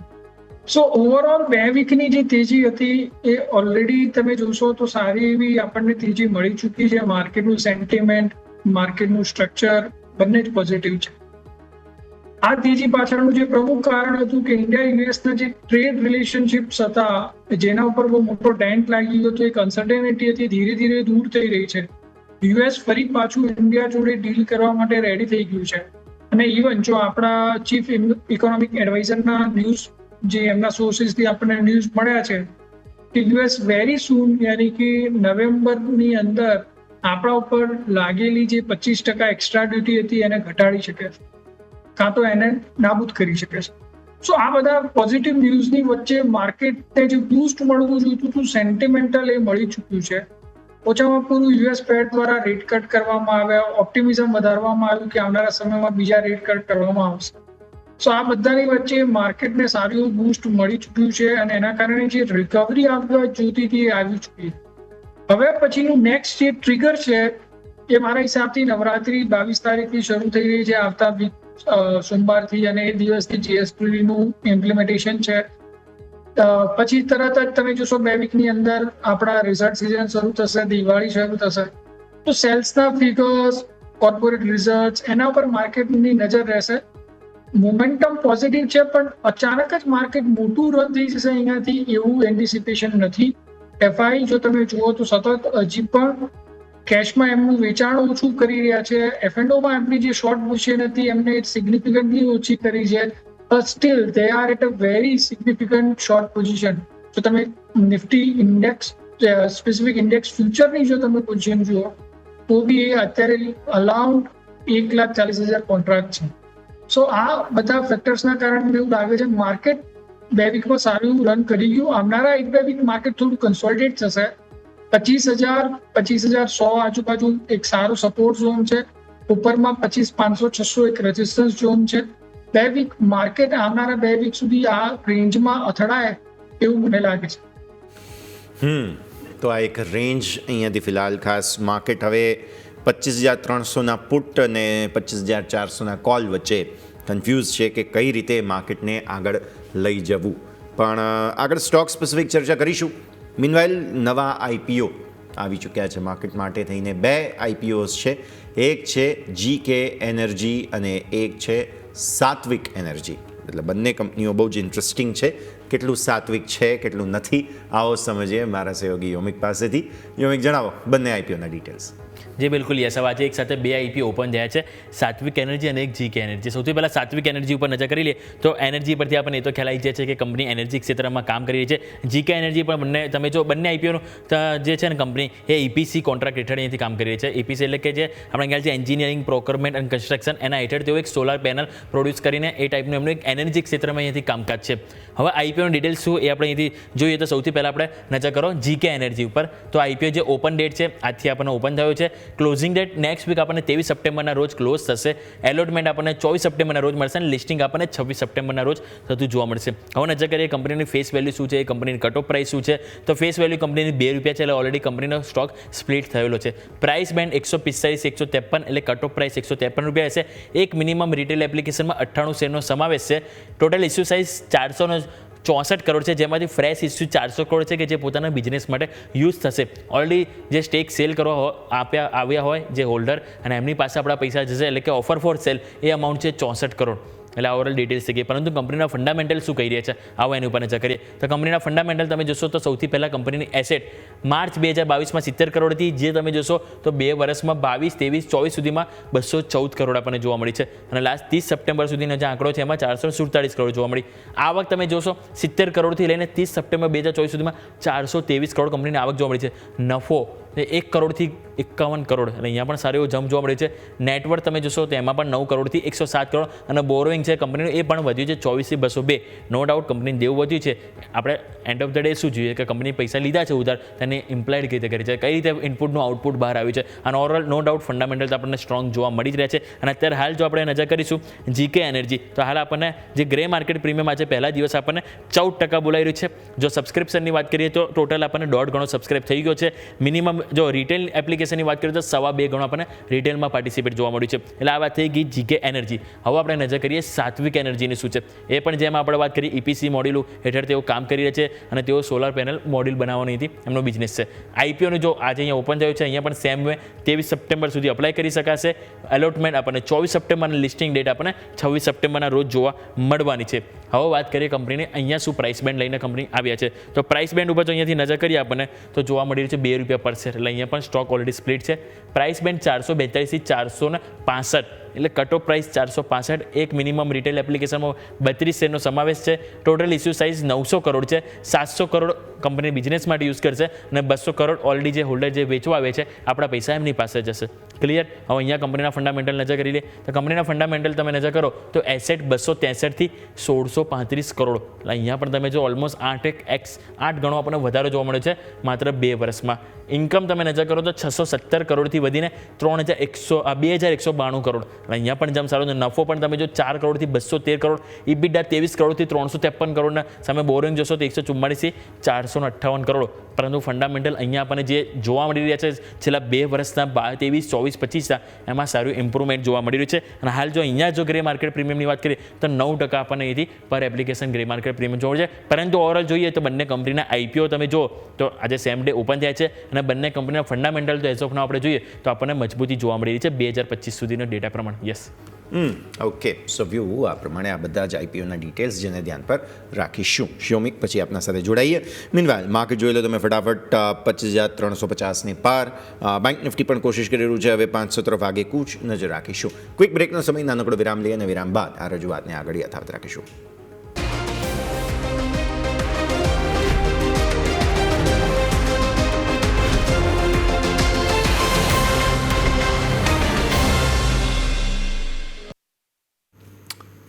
સો ઓવરઓલ 2 વીકની જે તેજી હતી એ ઓલરેડી તમે જોશો તો સારી એવી આપણને તેજી મળી ચૂકી છે. માર્કેટનું સેન્ટિમેન્ટ, માર્કેટનું સ્ટ્રક્ચર બંને જ પોઝિટિવ છે. આ તેજી પાછળનું જે પ્રમુખ કારણ હતું કે ઇન્ડિયા યુએસના જે ટ્રેડ રિલેશનશિપ્સ હતા જેના ઉપર બહુ મોટો ડેન્ટ લાગી ગયો હતો, એક અનસર્ટેનિટી હતી, ધીરે ધીરે દૂર થઈ રહી છે. યુએસ ફરી પાછું ઇન્ડિયા જોડે ડીલ કરવા માટે રેડી થઈ ગયું છે. અને ઇવન જો આપણા ચીફ ઇકોનોમિક એડવાઇઝરના ન્યૂઝ જે એમના સોર્સિસથી આપણને ન્યૂઝ મળ્યા છે કે યુએસ વેરી સૂન યાની કે નવેમ્બરની અંદર આપણા ઉપર લાગેલી જે 25% એક્સ્ટ્રા ડ્યુટી હતી એને ઘટાડી શકે છે, કાં તો એને નાબૂદ કરી શકે છે. સો આ બધા પોઝિટિવ ન્યૂઝની વચ્ચે માર્કેટને જે બૂસ્ટ મળવું જોઈતું હતું સેન્ટિમેન્ટલ એ મળી ચૂક્યું છે. ઓછામાં પૂરું યુએસ ફેડ દ્વારા રેટ કટ કરવામાં આવ્યા, ઓપ્ટિમિઝમ વધારવામાં આવ્યું કે આવનારા સમયમાં બીજા રેટ કટ કરવામાં આવશે. સો આ બધાની વચ્ચે માર્કેટને સારું એવું બૂસ્ટ મળી ચૂક્યું છે અને એના કારણે જે રિકવરી આવવા જોઈતી હતી એ આવી ચૂકી. હવે પછીનું નેક્સ્ટ જે ટ્રિગર છે એ મારા હિસાબથી નવરાત્રી 22 તારીખથી શરૂ થઈ રહી છે, આવતા વીક સોમવારથી, અને એ દિવસથી જીએસટીનું ઇમ્પ્લિમેન્ટેશન છે. પછી તરત જ તમે જોશો 2 વીકની અંદર આપણા રિઝલ્ટ સિઝન શરૂ થશે, દિવાળી શરૂ થશે. તો સેલ્સના ફિગર્સ, કોર્પોરેટ રિઝલ્ટ એના ઉપર માર્કેટની નજર રહેશે. મોમેન્ટમ પોઝિટિવ છે પણ અચાનક જ માર્કેટ મોટું રન થઈ જશે અહીંયાથી એવું એન્ટિસિપેશન નથી. એફઆઈ જો તમે જુઓ તો સતત હજી પણ કેશમાં એમનું વેચાણ ઓછું કરી રહ્યા છે. એફએનઓમાં એમની જે શોર્ટ પોઝિશન હતી એમને સિગ્નિફિકન્ટલી ઓછી કરી છે. but still they are at a very significant short position. જો તમે નિફ્ટી ઇન્ડેક્સ સ્પેસિફિક ઇન્ડેક્સ ફ્યુચરની જો તમે પોઝિશન જુઓ તો બી એ અત્યારે અરાઉન્ડ 1,40,000 કોન્ટ્રાક્ટ છે. સો આ બધા ફેક્ટર્સના કારણે એવું લાગે છે માર્કેટ 2 વીકમાં સારું એવું રન કરી ગયું. આવનારા 1-2 વીક માર્કેટ થોડું કન્સોલિડેટ થશે. 25,100 આજુબાજુ એક સારો સપોર્ટ ઝોન છે, ઉપરમાં 25,500-600 એક રેઝિસ્ટન્સ ઝોન છે. 2 વીક માર્કેટ આવનારા 2 વીક સુધી આ રેન્જમાં અથડાય એવું મને લાગે છે. તો આ એક રેન્જ અહીંયાથી ફિલહાલ ખાસ માર્કેટ હવે 25,300ના પુટ અને 25,400ના કોલ વચ્ચે કન્ફ્યુઝ છે કે કઈ રીતે માર્કેટને આગળ લઈ જવું. પણ આગળ સ્ટોક સ્પેસિફિક ચર્ચા કરીશું. મીનવાઇલ નવા આઈપીઓ આવી ચૂક્યા છે માર્કેટ માટે થઈને. 2 આઈપીઓસ છે, એક છે જીકે એનર્જી અને એક છે સાત્વિક એનર્જી. એટલે બંને કંપનીઓ બહુ જ ઇન્ટરેસ્ટિંગ છે. કેટલું સાત્વિક છે કેટલું નથી આવો સમજીએ મારા સહયોગી યોમિક પાસેથી. યોમિક, જણાવો બંને આઈપીઓના ડિટેલ્સ. જે બિલકુલ યસ, આજે એક સાથે 2 આઈપીઓ ઓપન થયા છે, સાત્વિક એનર્જી અને એક જીકે એનર્જી. સૌથી પહેલાં સાત્વિક એનર્જી ઉપર નજર કરી લઈએ તો એનર્જી પરથી આપણને એ તો ખ્યાલ આવી જાય છે કે કંપની એનર્જી ક્ષેત્રમાં કામ કરી રહી છે. જીકે એનર્જી પણ બંને તમે જો બંને આઈપીઓનું જે છે ને કંપની એ ઇપીસી કોન્ટ્રાક્ટ હેઠળ અહીંયાથી કામ કરી રહી છે. ઇપીસી એટલે કે જે આપણે ખ્યાલ છે એન્જિનિયરિંગ, પ્રોક્યોરમેન્ટ અને કન્સ્ટ્રક્શન, એના હેઠળ તેઓ એક સોલાર પેનલ પ્રોડ્યુસ કરીને એ ટાઈપનું એમનું એક એનર્જી ક્ષેત્રમાં અહીંયાથી કામકાજ છે. હવે આઈપીઓની ડિટેલ્સ શું એ આપણે અહીંથી જોઈએ તો સૌથી પહેલાં આપણે નજર કરો જીકે એનર્જી ઉપર. તો આઈપીઓ જે ઓપન ડેટ છે આજથી આપણને ઓપન થયો છે. ક્લોઝિંગ ડેટ નેક્સ્ટ વીક આપણને 23 સપ્ટેમ્બરના રોજ ક્લોઝ થશે. એલોટમેન્ટ આપણને 24 સપ્ટેમ્બરના રોજ મળશે અને લિસ્ટિંગ આપણને 26 સપ્ટેમ્બરના રોજ થતું જોવા મળશે. હવે નજર કરીએ કંપનીની ફેસ વેલ્યુ શું છે, એ કંપનીની કટ ઓફ પ્રાઇસ શું છે. તો ફેસ વેલ્યુ કંપનીની ₹2 છે, એટલે ઓલરેડી કંપનીનો સ્ટોક સ્પ્લિટ થયેલો છે. પ્રાઇસ બેન્ડ 145-153, એટલે કટ ઓફ પ્રાઇસ ₹153 હશે. એક મિનિમમ રિટેલ એપ્લિકેશનમાં 98 શેરનો સમાવેશ છે. ટોટલ ઇસ્યુ સાઇઝ 464 કરોડ છે, જેમાંથી ફ્રેશ ઇસ્યુ 400 કરોડ છે કે જે પોતાના બિઝનેસ માટે યુઝ થશે. ઓલરેડી જે સ્ટેક સેલ કરવા આવ્યા હોય જે હોલ્ડર અને એમની પાસે આપણા પૈસા જશે, એટલે કે offer for sale A amount છે 64 કરોડ. એટલે ઓવરઓલ ડિટેલ્સ થઈ ગઈ. પરંતુ કંપનીના ફંડામેન્ટલ શું કહી રહ્યા છે આવો એની ઉપર નજર કરીએ તો કંપનીના ફંડામેન્ટલ તમે જોશો તો સૌથી પહેલાં કંપનીની એસેટ માર્ચ 2022માં 70 કરોડ હતી, જે તમે જોશો તો 2 વર્ષમાં 22, 23, 24 સુધીમાં 214 કરોડ આપણને જોવા મળી છે. અને લાસ્ટ 30 સપ્ટેમ્બર સુધીનો જે આંકડો છે એમાં 447 કરોડ જોવા મળી. આવક તમે જોશો 70 કરોડથી લઈને 30 સપ્ટેમ્બર 2024 સુધીમાં 423 કરોડ કંપનીની આવક જોવા મળી છે. નફો 1 કરોડથી 51 કરોડ, અને અહીંયા પણ સારો એવો જમ્પ જોવા મળ્યો છે. નેટવર્થ તમે જોશો તો એમાં પણ 9 કરોડથી 107 કરોડ, અને બોરોઈંગ છે કંપનીનું એ પણ વધ્યું છે 24 થી 202. નો ડાઉટ કંપનીનું દેવું વધ્યું છે. આપણે એન્ડ ઓફ ધ ડે શું જોઈએ કે કંપની પૈસા લીધા છે ઉધાર, તેને ઇમ્પ્લાઇડ કઈ રીતે કરી છે, કઈ રીતે ઇનપુટનું આઉટપુટ બહાર આવ્યું છે, અને ઓવરઓલ નો ડાઉટ ફંડામેન્ટલ્સ આપણને સ્ટ્રોંગ જોવા મળી જ રહ્યા છે. અને અત્યારે હાલ જો આપણે નજર કરીશું જીકે એનર્જી, તો હાલ આપણને જે ગ્રે માર્કેટ પ્રીમિયમ આજે પહેલા દિવસ આપણને 14% બોલાઈ રહ્યું છે. જો સબસ્ક્રિપ્શનની વાત કરીએ તો ટોટલ આપણને 1.5 ગણો સબસ્ક્રાઇબ થઈ ગયો છે. મિનિમમ જો રિટેલ એપ્લિકેશનની વાત કરીએ તો 2.5 ગણો આપણને રિટેલમાં પાર્ટિસિપેટ જોવા મળ્યું છે. એટલે આ વાત થઈ ગઈ જીકે એનર્જી. હવે આપણે નજર કરીએ સાત્વિક એનર્જીની શું છે. એ પણ જેમ આપણે વાત કરીએ EPC મોડ્યુલ હેઠળ તેઓ કામ કરી રહ્યા છે, અને તેઓ સોલાર પેનલ મોડ્યુલ બનાવવાની હતી એમનો બિઝનેસ છે. IPOનું જો આજે અહીંયા ઓપન થયું છે, અહીંયા પણ સેમ વે 23 સપ્ટેમ્બર સુધી અપ્લાય કરી શકાશે. એલોટમેન્ટ આપણને 24 સપ્ટેમ્બર અને લિસ્ટિંગ ડેટ આપણને 26 સપ્ટેમ્બરના રોજ જોવા મળવાની છે. હવે વાત કરીએ કંપનીને અહીંયા શું પ્રાઇસ બેન્ડ લઈને કંપની આવ્યા છે. તો પ્રાઇસ બેન્ડ ઉપર જો અહીંયાથી નજર કરીએ આપણને તો જોવા મળી રહ્યું છે ₹2 પર શેર. એટલે અહીંયા પણ સ્ટોક ઓલરેડી સ્પ્લિટ છે. પ્રાઇસ બેન્ડ 442 થી 465, એટલે કટ ઓફ પ્રાઇસ 465. એક મિનિમમ રિટેલ એપ્લિકેશનમાં 32 શેરનો સમાવેશ છે. ટોટલ ઇસ્યુ સાઇઝ 900 કરોડ છે. 700 કરોડ કંપની બિઝનેસ માટે યુઝ કરશે, અને 200 કરોડ ઓલરેડી જે હોલ્ડર જે વેચવા આવે છે આપણા પૈસા એમની પાસે જશે. ક્લિયર. હવે અહીંયા કંપનીના ફંડામેન્ટલ નજર કરી લે તો કંપનીના ફંડામેન્ટલ તમે નજર કરો તો એસેટ 263 થી 1635 કરોડ. એટલે અહીંયા પણ તમે જો ઓલમોસ્ટ 8 ગણો આપણને વધારો જોવા મળ્યો છે માત્ર 2 વર્ષમાં. ઇન્કમ તમે નજર કરો તો 617 કરોડથી વધીને 2192 કરોડ. અહીંયા પણ જેમ સારો નફો પણ તમે જો 4 કરોડથી 213 કરોડ, ઇબિડા 23 કરોડથી 353 કરોડના સામે બોરોઈંગ જોશો તો 144 થી 458 કરોડ. પરંતુ ફંડામેન્ટલ અહીંયા આપણને જે જોવા મળી રહ્યા છે છેલ્લા 2 વર્ષના 23, 24, 25 એમાં સારું ઇમ્પ્રુવમેન્ટ જોવા મળી રહ્યું છે. અને હાલ જો અહીંયા જો ગ્રે માર્કેટ પ્રીમિયમની વાત કરીએ તો 9% આપણને અહીંથી પર એપ્લિકેશન ગ્રે માર્કેટ પ્રીમિયમ જોવા મળે છે. પરંતુ ઓવરઓલ જોઈએ તો બંને કંપનીના IPO તમે જો તો આજે સેમ ડે ઓપન થયા છે, અને બંને કંપનીના ફંડામેન્ટલ તો એઝ ઓફ નાઉ આપણે જોઈએ તો આપણને મજબૂતી જોવા મળી રહી છે 2025 સુધીનો ડેટા પ્રમાણે. યસ. ઓકે, સો વ્યૂ આ પ્રમાણે આ બધા જ IPOના ડિટેલ્સ જેને ધ્યાન પર રાખીશું. શિવમિક પછી આપના સાથે જોડાઈએ. મીનવાઇલ માર્કેટ જોઈ લો તમે ફટાફટ 25,350 પાર. બેંક નિફ્ટી પણ કોશિશ કરી રહ્યું છે હવે 500 તરફ આગે કૂચ નજર રાખીશું. ક્વિક બ્રેકનો સમય, નાનકડો વિરામ લઈએ અને વિરામ બાદ આ રજૂઆતને આગળ યથાવત રાખીશું.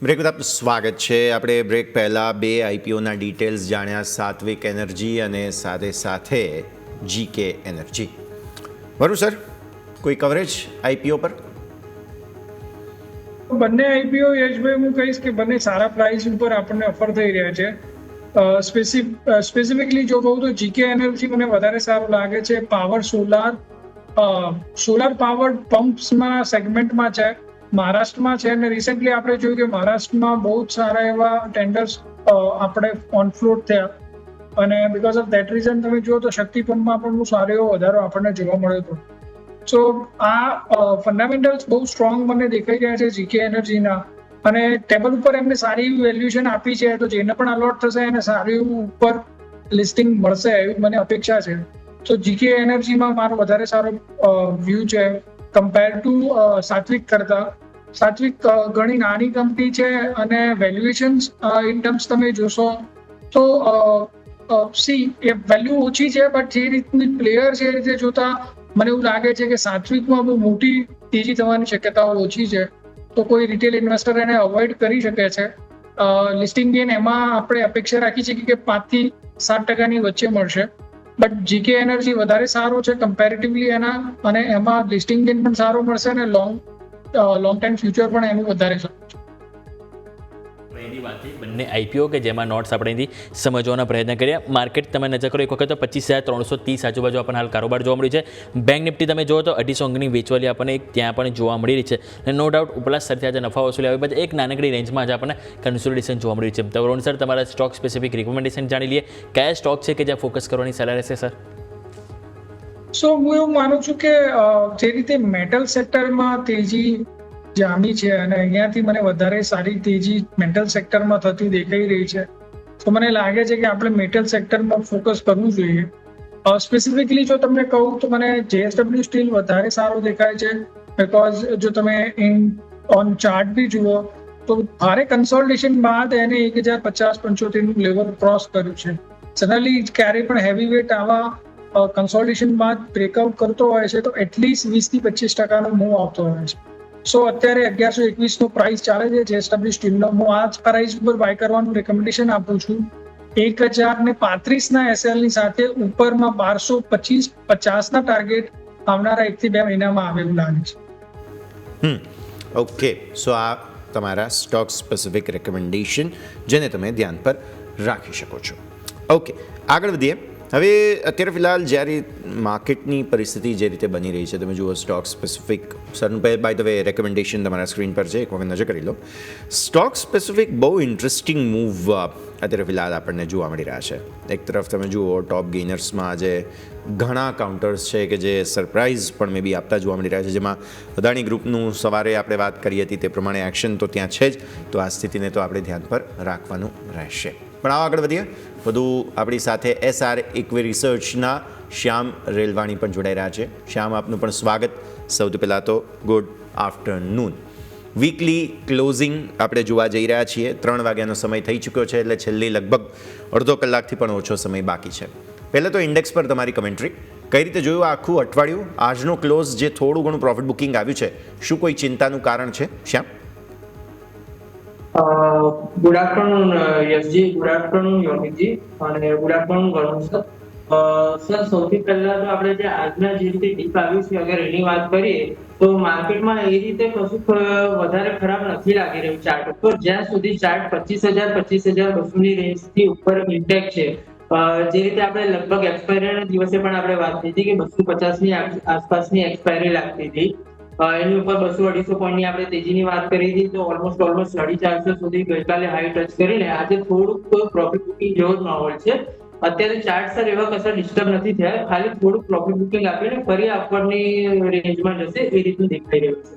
બ્રેક બાદ આપનું સ્વાગત છે. આપણે બ્રેક પહેલાં 2 IPOના ડિટેલ્સ જાણ્યા, સાત્વિક એનર્જી અને સાથે GK એનર્જી. બરું સર, કોઈ કવરેજ IPO પર? બંને IPO યશભાઈ હું કહીશ કે બંને સારા પ્રાઇસ ઉપર આપણને ઓફર થઈ રહ્યા છે. સ્પેસિફિકલી જો કહું તો GK એનર્જી મને વધારે સારું લાગે છે. પાવર સોલાર પાવર પમ્પ્સમાં સેગમેન્ટમાં છે, મહારાષ્ટ્રમાં છે, અને રિસેન્ટલી આપણે જોયું કે મહારાષ્ટ્રમાં બહુ જ સારા એવા ટેન્ડર્સ આપણે ઓન ફ્લોટ થયા, અને બિકોઝ ઓફ દેટ રીઝન તમે જુઓ તો શક્તિ પંપમાં પણ બહુ સારો એવો વધારો આપણને જોવા મળ્યો હતો. સો આ ફંડામેન્ટલ્સ બહુ સ્ટ્રોંગ મને દેખાઈ રહ્યા છે GK એનર્જીના, અને ટેબલ ઉપર એમને સારી એવી વેલ્યુએશન આપી છે, તો જેને પણ અલોટ થશે એને સારું એવું ઉપર લિસ્ટિંગ મળશે એવી મને અપેક્ષા છે. તો GK એનર્જીમાં મારો વધારે સારો વ્યૂ છે કમ્પેર ટુ સાત્વિક કરતા. સાત્વિક ઘણી નાની કંપની છે, અને વેલ્યુએશન્સ ઇન ટર્મ્સ તમે જોશો તો એ વેલ્યુ ઓછી છે, બટ જે રીતની પ્લેયર છે એ રીતે જોતા મને એવું લાગે છે કે સાત્વિકમાં બહુ મોટી તેજી થવાની શક્યતાઓ ઓછી છે. તો કોઈ રિટેલ ઇન્વેસ્ટર એને અવોઇડ કરી શકે છે. લિસ્ટિંગ ગેઇન એમાં આપણે અપેક્ષા રાખી છે કે 5 થી 7% વચ્ચે મળશે, બટ GK એનર્જી વધારે સારો છે કમ્પેરેટિવલી એના, અને એમાં લિસ્ટિંગ ગેઇન પણ સારો મળશે, અને લોંગ ટાઈમ ફ્યુચર પણ એનું વધારે સારું છે. બંને IPO કે જેમાં નોટ્સ આપણે અહીંથી સમજવાના પ્રયત્ન કર્યા. માર્કેટ તમે નજર કરો એક વખત તો 25,330 આજુબાજુ આપણને હાલ કારોબાર જોવા મળ્યું છે. બેંક નિફ્ટી તમે જુઓ તો 250 અંકની વેચવાલી આપણને ત્યાં પણ જોવા મળી રહી છે, અને નો ડાઉટ ઉપલા સ્તરથી આજે નફા વસૂલી આવી બાદ એક નાનકડી રેન્જમાં આજે આપણને કન્સોલિડેશન જોવા મળ્યું છે. તો રોહન સર, તમારા સ્ટોક સ્પેસિફિક રિકમેન્ડેશન જાણી લઈએ. કયા સ્ટોક છે કે જ્યાં ફોકસ કરવાની સલાહ રહેશે સર? સો હું એવું માનું છું કે જે રીતે મેટલ સેક્ટરમાં તેજી જામી છે, અને અહીંયાથી મને વધારે સારી તેજી મેટલ સેક્ટરમાં થતી દેખાઈ રહી છે, તો મને લાગે છે કે આપણે મેટલ સેક્ટરમાં ફોકસ કરવું જોઈએ. સ્પેસિફિકલી જો તમને કહું તો મને JSW સ્ટીલ વધારે સારો દેખાય છે, બિકોઝ જો તમે ઓન ચાર્ટ બી જુઓ તો ભારે કન્સોલિડેશન બાદ એને 1050-75 લેવલ ક્રોસ કર્યું છે. જનરલી ક્યારેય પણ હેવી વેટ આવા કન્સોલિડેશન બાદ બ્રેકઆઉટ કરતો હોય છે તો એટલીસ્ટ 20-25% મૂવ આવતો હોય છે. સો અત્યારે 1121 પ્રાઇસ ચાલે છે જેએસડબલ્યુ સ્ટીલનો. હું આ પ્રાઇસ ઉપર બાય કરવાનું રેકમેન્ડેશન આપું છું. 1035 SL ની સાથે ઉપરમાં 1225-50 ટાર્ગેટ આવનારા 1 થી 2 મહિનામાં આવેલું લાગે છે. ઓકે, સો આ તમારા સ્ટોક સ્પેસિફિક રેકમેન્ડેશન જેને તમે ધ્યાન પર રાખી શકો છો. ઓકે, આગળ વધીએ. હવે અત્યારે ફિલહાલ જ્યારે માર્કેટની પરિસ્થિતિ જે રીતે બની રહી છે, તમે જુઓ સ્ટોક સ્પેસિફિક સરનું બાય ધ વે રેકમેન્ડેશન તમારા સ્ક્રીન પર છે, એક વખત નજર કરી લો. સ્ટોક સ્પેસિફિક બહુ ઇન્ટરેસ્ટિંગ મૂવ અત્યારે ફિલહાલ આપણને જોવા મળી રહ્યા છે. એક તરફ તમે જુઓ ટોપ ગેઇનર્સમાં આજે ઘણા કાઉન્ટર્સ છે કે જે સરપ્રાઇઝ પણ મે બી આપતા જોવા મળી રહ્યા છે, જેમાં અદાણી ગ્રુપનું સવારે આપણે વાત કરી હતી તે પ્રમાણે એક્શન તો ત્યાં છે જ, તો આ સ્થિતિને તો આપણે ધ્યાન પર રાખવાનું રહેશે. પણ આવો આગળ વધીએ. વધુ આપણી સાથે SR ઇક્વી રિસર્ચના શ્યામ રેલવાણી પણ જોડાઈ રહ્યા છે. શ્યામ, આપનું પણ સ્વાગત. સૌથી પહેલાં તો ગુડ આફ્ટરનૂન. વીકલી ક્લોઝિંગ આપણે જોવા જઈ રહ્યા છીએ. 3 વાગ્યાનો સમય થઈ ચૂક્યો છે, એટલે છેલ્લી લગભગ અડધો કલાકથી પણ ઓછો સમય બાકી છે. પહેલાં તો ઇન્ડેક્સ પર તમારી કમેન્ટ્રી, કઈ રીતે જોયું આખું અઠવાડિયું? આજનો ક્લોઝ જે થોડું ઘણું પ્રોફિટ બુકિંગ આવ્યું છે, શું કોઈ ચિંતાનું કારણ છે? Shyam. Good afternoon Yashji, good afternoon Yogiji, અને good afternoon Varun sir. Sir, સૌથી પહેલા તો આપણે જે આજના જે રીતે ડીપ આવ્યું છે, અગર એની વાત કરીએ તો માર્કેટમાં એ રીતે કશું વધારે ખરાબ નથી લાગી રહ્યું ચાર્ટ ઉપર. જ્યાં સુધી ચાર્ટ 25,000-25,200 ની રેન્જથી ઉપર ઇન્ટેક છે. જે રીતે આપણે લગભગ એક્સપાયરીના દિવસે પણ આપણે વાત થઈ હતી કે 250 ની આસપાસની એક્સપાયરી લાગતી હતી. એની ઉપર 200-250 પોઈન્ટની આપણે તેજીની વાત કરી હતી, તો ઓલમોસ્ટ 450 સુધી ગઈકાલે હાઈ ટચ કરીને આજે થોડુંક પ્રોફિટ બુકિંગ જેવો જ માહોલ છે. અત્યારે ચાર્ટ સર એવા કશા ડિસ્ટર્બ નથી થયા, ખાલી થોડુંક પ્રોફિટ બુકિંગ આપીને ફરી આપવાની રેન્જમાં જશે એ રીતનું દેખાઈ રહ્યું છે.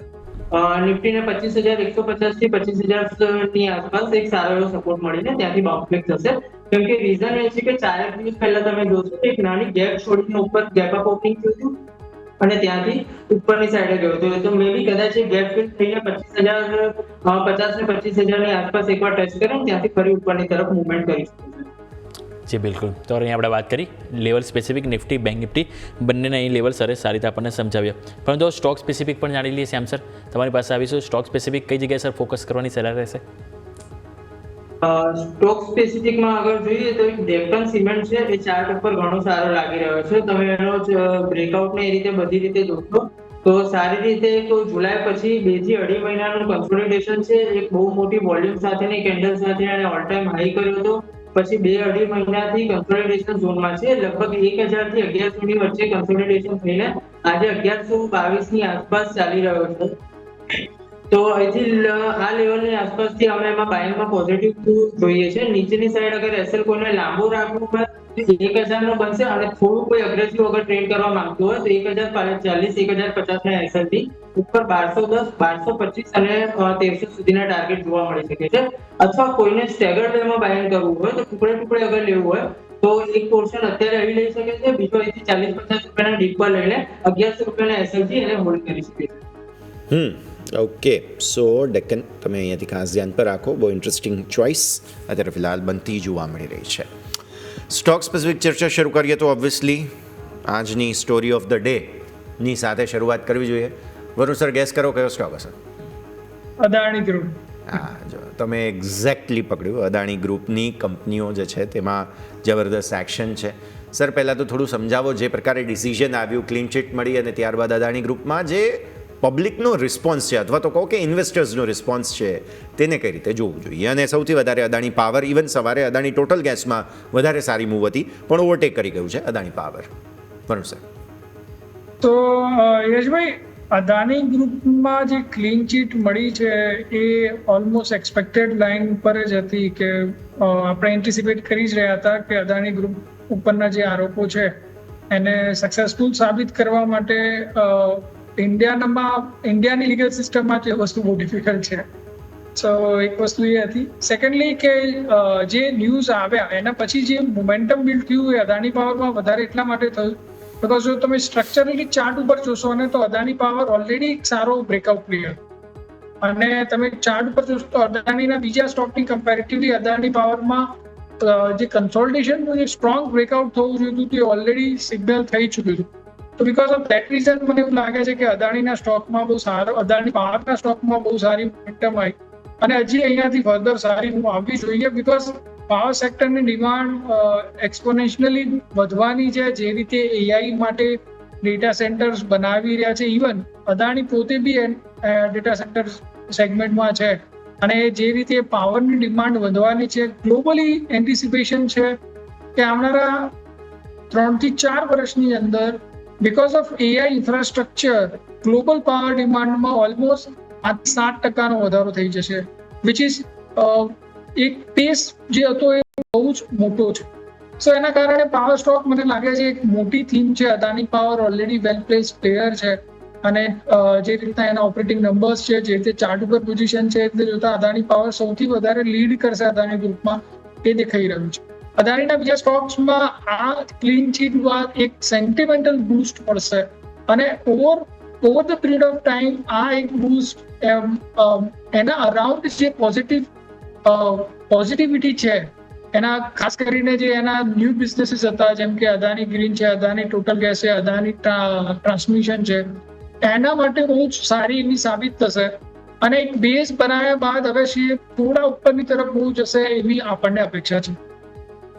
નિફ્ટીને 25,150 થી 25,000 ની આસપાસ એક સારો એવો સપોર્ટ મળીને ત્યાંથી બાઉન્સ બેક થશે. કેમ કે રીઝન એ છે કે 4 દિવસ પહેલા તમે જોશો એક નાની ગેપ છોડીને ઉપર ગેપ અપ ઓપનિંગ થયું હતું અને ત્યાંથી ઉપરની સાઈડે ગયો હતો. તો મે બી કદાચ ગેપ ફિલ થઈને 50,050 ની આસપાસ એકવાર ટચ કરે ને ત્યાંથી ફરી ઉપરની તરફ મૂવમેન્ટ કરી શકે છે. જી બિલકુલ. તો અહીં આપણે વાત કરી level specific Nifty, bank Nifty બંનેના અહીં લેવલ સરે સારી રીતે આપણને સમજાવ્યા. પરંતુ સ્ટોક સ્પેસિફિક પણ જાણી લઈએ. શ્યામ સર, તમારી પાસે આવીશું. સ્ટોક સ્પેસિફિક કઈ જગ્યાએ સર ફોકસ કરવાની સલાહ રહેશે? સ્ટોક સ્પેસિફિકમાં આગળ જોઈએ તો ડેક્કન સિમેન્ટ છે, એ ચાર્ટ ઉપર ઘણો સારો લાગી રહ્યો છે. તમે એનો બ્રેકઆઉટ ને એ રીતે બધી રીતે જોશો તો સારી રીતે તો જુલાઈ પછી 2 થી 2.5 મહિનાનું કન્સોલિડેશન છે. એક બહુ મોટી વોલ્યુમ સાથેની કેન્ડલ સાથે અને ઓલ ટાઈમ હાઈ કર્યો હતો. પછી 2-2.5 મહિનાથી કન્સોલિડેશન ઝોનમાં છે. લગભગ 1000 થી 1100 ની વચ્ચે કન્સોલિડેશન થઈને આજે 1122 ની આસપાસ ચાલી રહ્યો છે. તો અહીંથી આ લેવલની આસપાસથી અમે એમાં બાયિંગમાં પોઝિટિવ જોઈએ છે. નીચેની સાઈડ અગર એસએલ કોઈને લાંબો રાખવું હોય તો 1000 નો બનશે, અને થોડું કોઈ અગ્રેસિવ અગર ટ્રેડ કરવા માંગતું હોય તો 1040-1050 ના એસએલ થી ઉપર 1210, 1225 અને 1300 સુધીના ટાર્ગેટ જોવા મળી શકે છે. અથવા કોઈને સ્ટેગર્ડ વેમાં બાયિંગ કરવું હોય તો ટુકડે અગર લેવું હોય તો એક પોર્શન અત્યારે અહીં લઈ શકે છે, બીજો અહીંથી 40-50 રૂપિયાના ડીપ પર લઈને 1100 રૂપિયાના એસએલ થી એને હોલ્ડ કરી શકે છે. ઓકે, સો ડેક્કન તમે અહીંયાથી ખાસ ધ્યાન પર રાખો. બહુ ઇન્ટરેસ્ટિંગ ચોઇસ અત્યારે ફિલહાલ બનતી જોવા મળી રહી છે. સ્ટોક સ્પેસિફિક ચર્ચા શરૂ કરીએ તો ઓબ્વિયસલી આજની સ્ટોરી ઓફ ધ ડેની સાથે શરૂઆત કરવી જોઈએ. વરુણ સર, ગેસ કરો કયો સ્ટોક હશે? અદાણી ગ્રુપ. હા, જો તમે એક્ઝેક્ટલી પકડ્યું. અદાણી ગ્રુપની કંપનીઓ જે છે તેમાં જબરદસ્ત એક્શન છે. સર, પહેલાં તો થોડું સમજાવો જે પ્રકારે ડિસિઝન આવ્યું, ક્લીન ચીટ મળી અને ત્યારબાદ અદાણી ગ્રુપમાં જે પબ્લિકનો રિસ્પોન્સ છે અથવા તો કહો કે ઇન્વેસ્ટર્સનો રિસ્પોન્સ છે તેને કઈ રીતે જોવું જોઈએ. અને સૌથી વધારે અદાણી પાવર, ઇવન સવારે અદાણી ટોટલ ગેસમાં વધારે સારી મૂવ હતી પણ ઓવરટેક કરી ગયું છે અદાણી પાવર. વરુણ સર. તો યશભાઈ, અદાણી ગ્રુપમાં જે ક્લીન ચીટ મળી છે એ ઓલમોસ્ટ એક્સપેક્ટેડ લાઇન પર જ હતી કે આપણે એન્ટિસિપેટ કરી જ રહ્યા હતા કે અદાણી ગ્રુપ ઉપરના જે આરોપો છે એને સક્સેસફુલ સાબિત કરવા માટે ઇન્ડિયાની લીગલ સિસ્ટમમાં જે વસ્તુ બહુ ડિફિકલ્ટ છે. સો એક વસ્તુ એ હતી. સેકન્ડલી કે જે ન્યૂઝ આવ્યા એના પછી જે મોમેન્ટમ બિલ્ડ થયું એ અદાણી પાવરમાં વધારે એટલા માટે થયું બિકોઝ જો તમે સ્ટ્રક્ચરલી ચાર્ટ ઉપર જોશો ને તો અદાણી પાવર ઓલરેડી એક સારો બ્રેકઆઉટ પ્લેયર, અને તમે ચાર્ટ ઉપર જોશો તો અદાણીના બીજા સ્ટોકની કમ્પેરેટિવલી અદાણી પાવરમાં જે કન્સોલિડેશનનું જે સ્ટ્રોંગ બ્રેકઆઉટ થવું જોઈએ હતું તે ઓલરેડી સિગ્નલ થઈ ચૂક્યું હતું. તો બીકોઝ ઓફ દેટ રીઝન મને એવું લાગે છે કે અદાણીના સ્ટોકમાં બહુ સારો, અદાણી પાવરના સ્ટોકમાં બહુ સારી મોમેન્ટમ આવી અને હજી અહીંયાથી ફર્ધર સારી મૂવ આવવી જોઈએ. બીકોઝ પાવર સેક્ટરની ડિમાન્ડ એક્સપોનેન્શિયલી વધવાની છે. જે રીતે એઆઈ માટે ડેટા સેન્ટર્સ બનાવી રહ્યા છે, ઇવન અદાણી પોતે બી ડેટા સેન્ટર સેગમેન્ટમાં છે, અને જે રીતે પાવરની ડિમાન્ડ વધવાની છે, ગ્લોબલી એન્ટિસિપેશન છે કે આવનારા 3 થી 4 વર્ષની અંદર because of AI infrastructure global power ડિમાન્ડમાં ઓલમોસ્ટ 7% વધારો થઈ જશે, વિચ ઇઝ એક પેસ જે હતો એ બહુ જ મોટો છે. સો એના કારણે પાવર સ્ટોક મને લાગે છે એક મોટી થીમ છે. અદાણી પાવર ઓલરેડી વેલ પ્લેસ પ્લેયર છે, અને જે રીતના એના ઓપરેટિંગ નંબર્સ છે, જે રીતે ચાર્ટ ઉપર પોઝિશન છે, એટલે જોતા અદાણી પાવર સૌથી વધારે લીડ કરશે અદાણી ગ્રુપમાં એ દેખાઈ રહ્યું છે. અદાણીના બીજા સ્ટોક્સમાં આ ક્લીન ચીટ બાદ એક સેન્ટિમેન્ટલ બૂસ્ટ મળશે, અને over the period of time આ એક બૂસ્ટ એના અરાઉન્ડ જે પોઝિટિવિટી છે એના, ખાસ કરીને જે એના ન્યૂ બિઝનેસીસ હતા, જેમ કે અદાણી ગ્રીન છે, અદાણી ટોટલ ગેસ છે, અદાણી ટ્રાન્સમિશન છે, એના માટે બહુ જ સારી એવી સાબિત થશે. અને એક બેઝ બનાવ્યા બાદ હવે થોડા ઉપરની તરફ બહુ જશે એવી આપણને અપેક્ષા છે.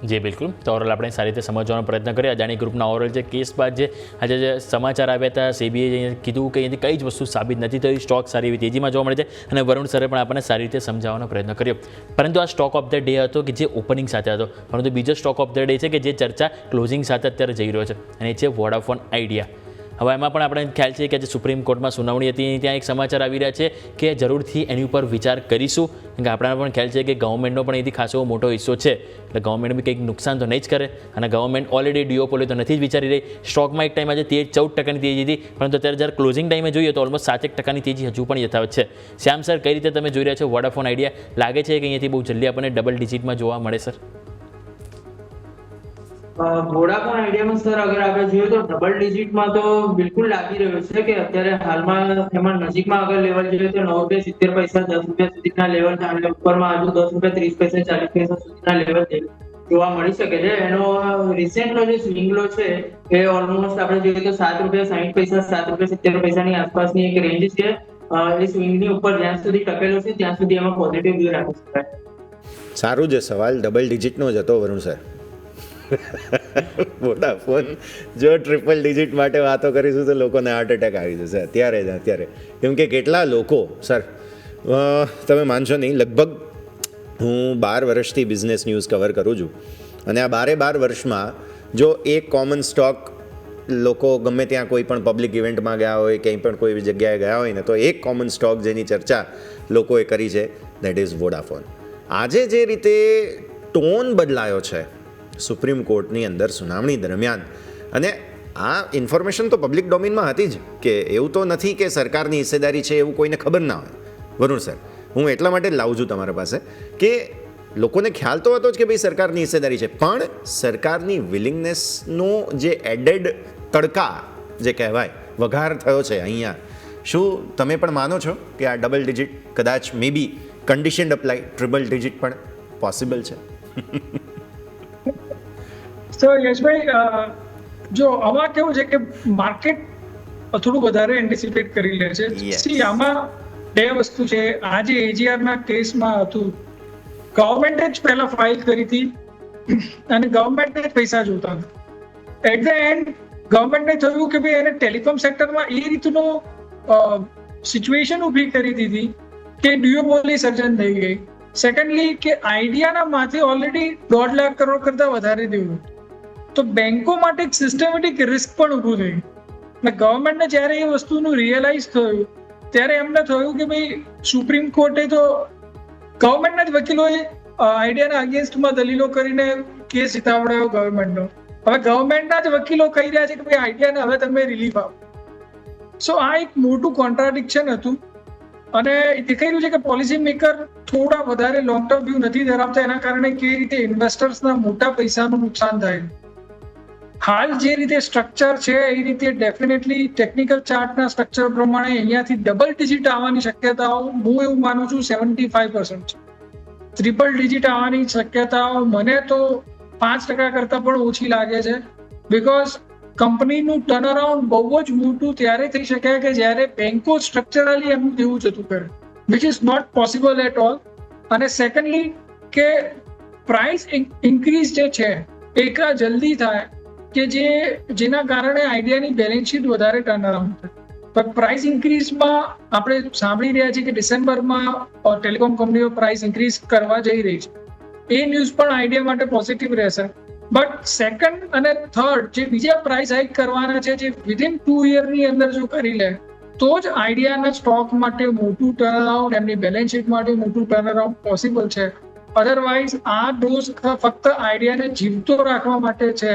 જી બિલકુલ. તો ઓવરઓલ આપણે સારી રીતે સમજવાનો પ્રયત્ન કરીએ અદાણી ગ્રુપના ઓવરઓલ જે કેસ બાદ જે આજે જે સમાચાર આવ્યા હતા, સેબીએ કીધું કે અહીંથી કઈ જ વસ્તુ સાબિત નથી થઈ, સ્ટોક સારી એવી તેજીમાં જોવા મળે છે, અને વરુણ સરે પણ આપણને સારી રીતે સમજાવવાનો પ્રયત્ન કર્યો. પરંતુ આ સ્ટોક ઓફ ધ ડે હતો કે જે ઓપનિંગ સાથે હતો, પરંતુ બીજો સ્ટોક ઓફ ધ ડે છે કે જે ચર્ચા ક્લોઝિંગ સાથે અત્યારે જઈ રહ્યો છે, અને એ છે વોડાફોન આઈડિયા. હવે એમાં પણ આપણે ખ્યાલ છે કે જે સુપ્રીમ કોર્ટમાં સુનાવણી હતી ત્યાં એક સમાચાર આવી રહ્યા છે કે જરૂરથી એની ઉપર વિચાર કરીશું, કારણ કે આપણાને પણ ખ્યાલ છે કે ગવર્મેન્ટનો પણ એથી ખાસો મોટો હિસ્સો છે, એટલે ગવર્મેન્ટ બી કંઈક નુકસાન તો નહીં જ કરે, અને ગવર્મેન્ટ ઓલરેડી ડિઓપોલી તો નથી જ વિચારી રહી. સ્ટોકમાં એક ટાઈમ આજે 14% તેજી હતી, પરંતુ અત્યારે જ્યારે ક્લોઝિંગ ટાઈમે જોઈએ તો ઓલમોસ્ટ 7% તેજી હજુ પણ યથાવત છે. શ્યામ સર, કઈ રીતે તમે જોઈ રહ્યા છો વોડાફોન આઈડિયા? લાગે છે કે અહીંયાથી બહુ જલ્દી આપણને ડબલ ડિજિટમાં જોવા મળે સર? વોડાફોન આઈડિયામાં સર અગર આપણે જોઈએ તો ડબલ ડિજિટમાં તો બિલકુલ લાગી રહ્યું છે કે અત્યારે હાલમાં એમાં નજીકમાં અગર લેવલ જોઈએ તો 9.70 પૈસા 10 રૂપિયા સુધીના લેવલ છે, અને ઉપરમાં હજુ 10 રૂપિયા 30 પૈસા 40 પૈસા સુધીના લેવલ જોવા મળી શકે છે. એનો રિસેન્ટનો જે સ્વિંગ લો છે એ ઓલમોસ્ટ આપણે જોઈએ તો 7 રૂપિયા 60 પૈસા 7 રૂપિયા 70 પૈસાની આસપાસની એક રેન્જ છે. એ સ્વિંગની ઉપર જ્યાં સુધી ટકેલો છે ત્યાં સુધી એમાં પોઝિટિવ વ્યૂ રાખી શકાય. સારું છે. સવાલ ડબલ ડિજિટનો જ હતો વરુણ સર. વોડાફોન જો ટ્રિપલ ડિજિટ માટે વાતો કરીશું તો લોકોને હાર્ટ એટેક આવી જશે અત્યારે. કેમ કે કેટલા લોકો, સર તમે માનશો નહીં, લગભગ હું 12 વર્ષથી બિઝનેસ ન્યૂઝ કવર કરું છું, અને આ 12 વર્ષમાં જો એક કોમન સ્ટોક લોકો ગમે ત્યાં કોઈ પણ પબ્લિક ઇવેન્ટમાં ગયા હોય, ક્યાંય પણ કોઈ જગ્યાએ ગયા હોય ને, તો એક કોમન સ્ટોક જેની ચર્ચા લોકોએ કરી છે, દેટ ઇઝ વોડાફોન. આજે જે રીતે ટોન બદલાયો છે સુપ્રીમ કોર્ટની અંદર સુનાવણી દરમિયાન, અને આ ઇન્ફોર્મેશન તો પબ્લિક ડોમેનમાં હતી જ, કે એવું તો નથી કે સરકારની હિસ્સેદારી છે એવું કોઈને ખબર ના હોય. વરુણ સર, હું એટલા માટે જ લાવું છું તમારા પાસે કે લોકોને ખ્યાલ તો હતો જ કે ભાઈ સરકારની હિસ્સેદારી છે, પણ સરકારની વિલિંગનેસનો જે એડેડ તડકા જે કહેવાય વઘાર થયો છે અહીંયા, શું તમે પણ માનો છો કે આ ડબલ ડિજિટ કદાચ મે બી કન્ડિશન્ડ અપ્લાય ટ્રિપલ ડિજિટ પણ પોસિબલ છે? તો યશભાઈ, જો આમાં કેવું છે કે માર્કેટ થોડું વધારે એન્ટિસિપેટ કરી લે છે. આમાં બે વસ્તુ છે. આજે એજીઆરના કેસમાં હતું, ગવર્મેન્ટે જ પહેલા ફાઇલ કરી હતી અને ગવર્મેન્ટે જ પૈસા જોતા હતા. એટ ધ એન્ડ ગવર્મેન્ટને થયું કે ભાઈ એને ટેલિકોમ સેક્ટરમાં એ રીતનું સિચ્યુએશન ઊભી કરી દીધી કે ડ્યુઓપોલી સર્જન થઈ ગઈ. સેકન્ડલી કે આઈડિયાના માથે ઓલરેડી 1.5 લાખ કરોડ કરતા વધારે દેવું, તો બેંકો માટે એક સિસ્ટમેટિક રિસ્ક પણ ઊભું થયું. અને ગવર્મેન્ટને જ્યારે એ વસ્તુનું રિયલાઇઝ થયું ત્યારે એમને થયું કે ભાઈ સુપ્રીમ કોર્ટે તો ગવર્મેન્ટના જ વકીલોએ આઈડિયાના અગેન્સ્ટમાં દલીલો કરીને કેસ જીતાવડાયો ગવર્મેન્ટનો. હવે ગવર્મેન્ટના જ વકીલો કહી રહ્યા છે કે ભાઈ આઈડિયાને હવે તમે રિલીફ આપો. સો આ એક મોટું કોન્ટ્રાડિક્શન હતું, અને દેખાઈ રહ્યું છે કે પોલિસી મેકર થોડા વધારે લોંગ ટર્મ વ્યૂ નથી ધરાવતા, એના કારણે કેવી રીતે ઇન્વેસ્ટર્સના મોટા પૈસાનું નુકસાન થાય. હાલ જે રીતે સ્ટ્રક્ચર છે એ રીતે ડેફિનેટલી ટેકનિકલ ચાર્ટના સ્ટ્રક્ચર પ્રમાણે અહીંયાથી ડબલ ડિજિટ આવવાની શક્યતાઓ હું એવું માનું છું 75% છે. ટ્રિપલ ડિજિટ આવવાની શક્યતાઓ મને તો 5% કરતાં પણ ઓછી લાગે છે, બિકોઝ કંપનીનું ટર્નઅરાઉન્ડ બહુ જ મોટું ત્યારે થઈ શકે કે જ્યારે બેન્કો સ્ટ્રક્ચરલી એમનું દેવું જતું કરે, which is not possible at all. અને સેકન્ડલી કે પ્રાઇસ ઇન્ક્રીઝ જે છે એટલા જલ્દી થાય કે જેના કારણે આઈડિયાની બેલેન્સ શીટ વધારે ટર્નઅરાઉન્ડ થાય. પણ પ્રાઇસ ઇન્ક્રીઝમાં આપણે સાંભળી રહ્યા છીએ કે ડિસેમ્બરમાં ટેલિકોમ કંપનીઓ પ્રાઇસ ઇન્ક્રીઝ કરવા જઈ રહી છે. એ ન્યૂઝ પણ આઈડિયા માટે પોઝિટિવ રહેશે. બટ સેકન્ડ અને થર્ડ જે બીજા પ્રાઇસ હાઇક કરવાના છે, જે વિધિન 2 યરની અંદર જો કરી લે તો જ આઈડિયાના સ્ટોક માટે મોટું ટર્નઅરાઉન્ડ, એમની બેલેન્સ શીટ માટે મોટું ટર્નઅરાઉન્ડ પોસિબલ છે. અધરવાઇઝ આ ડોઝ ફક્ત આઈડિયાને જીવતો રાખવા માટે છે,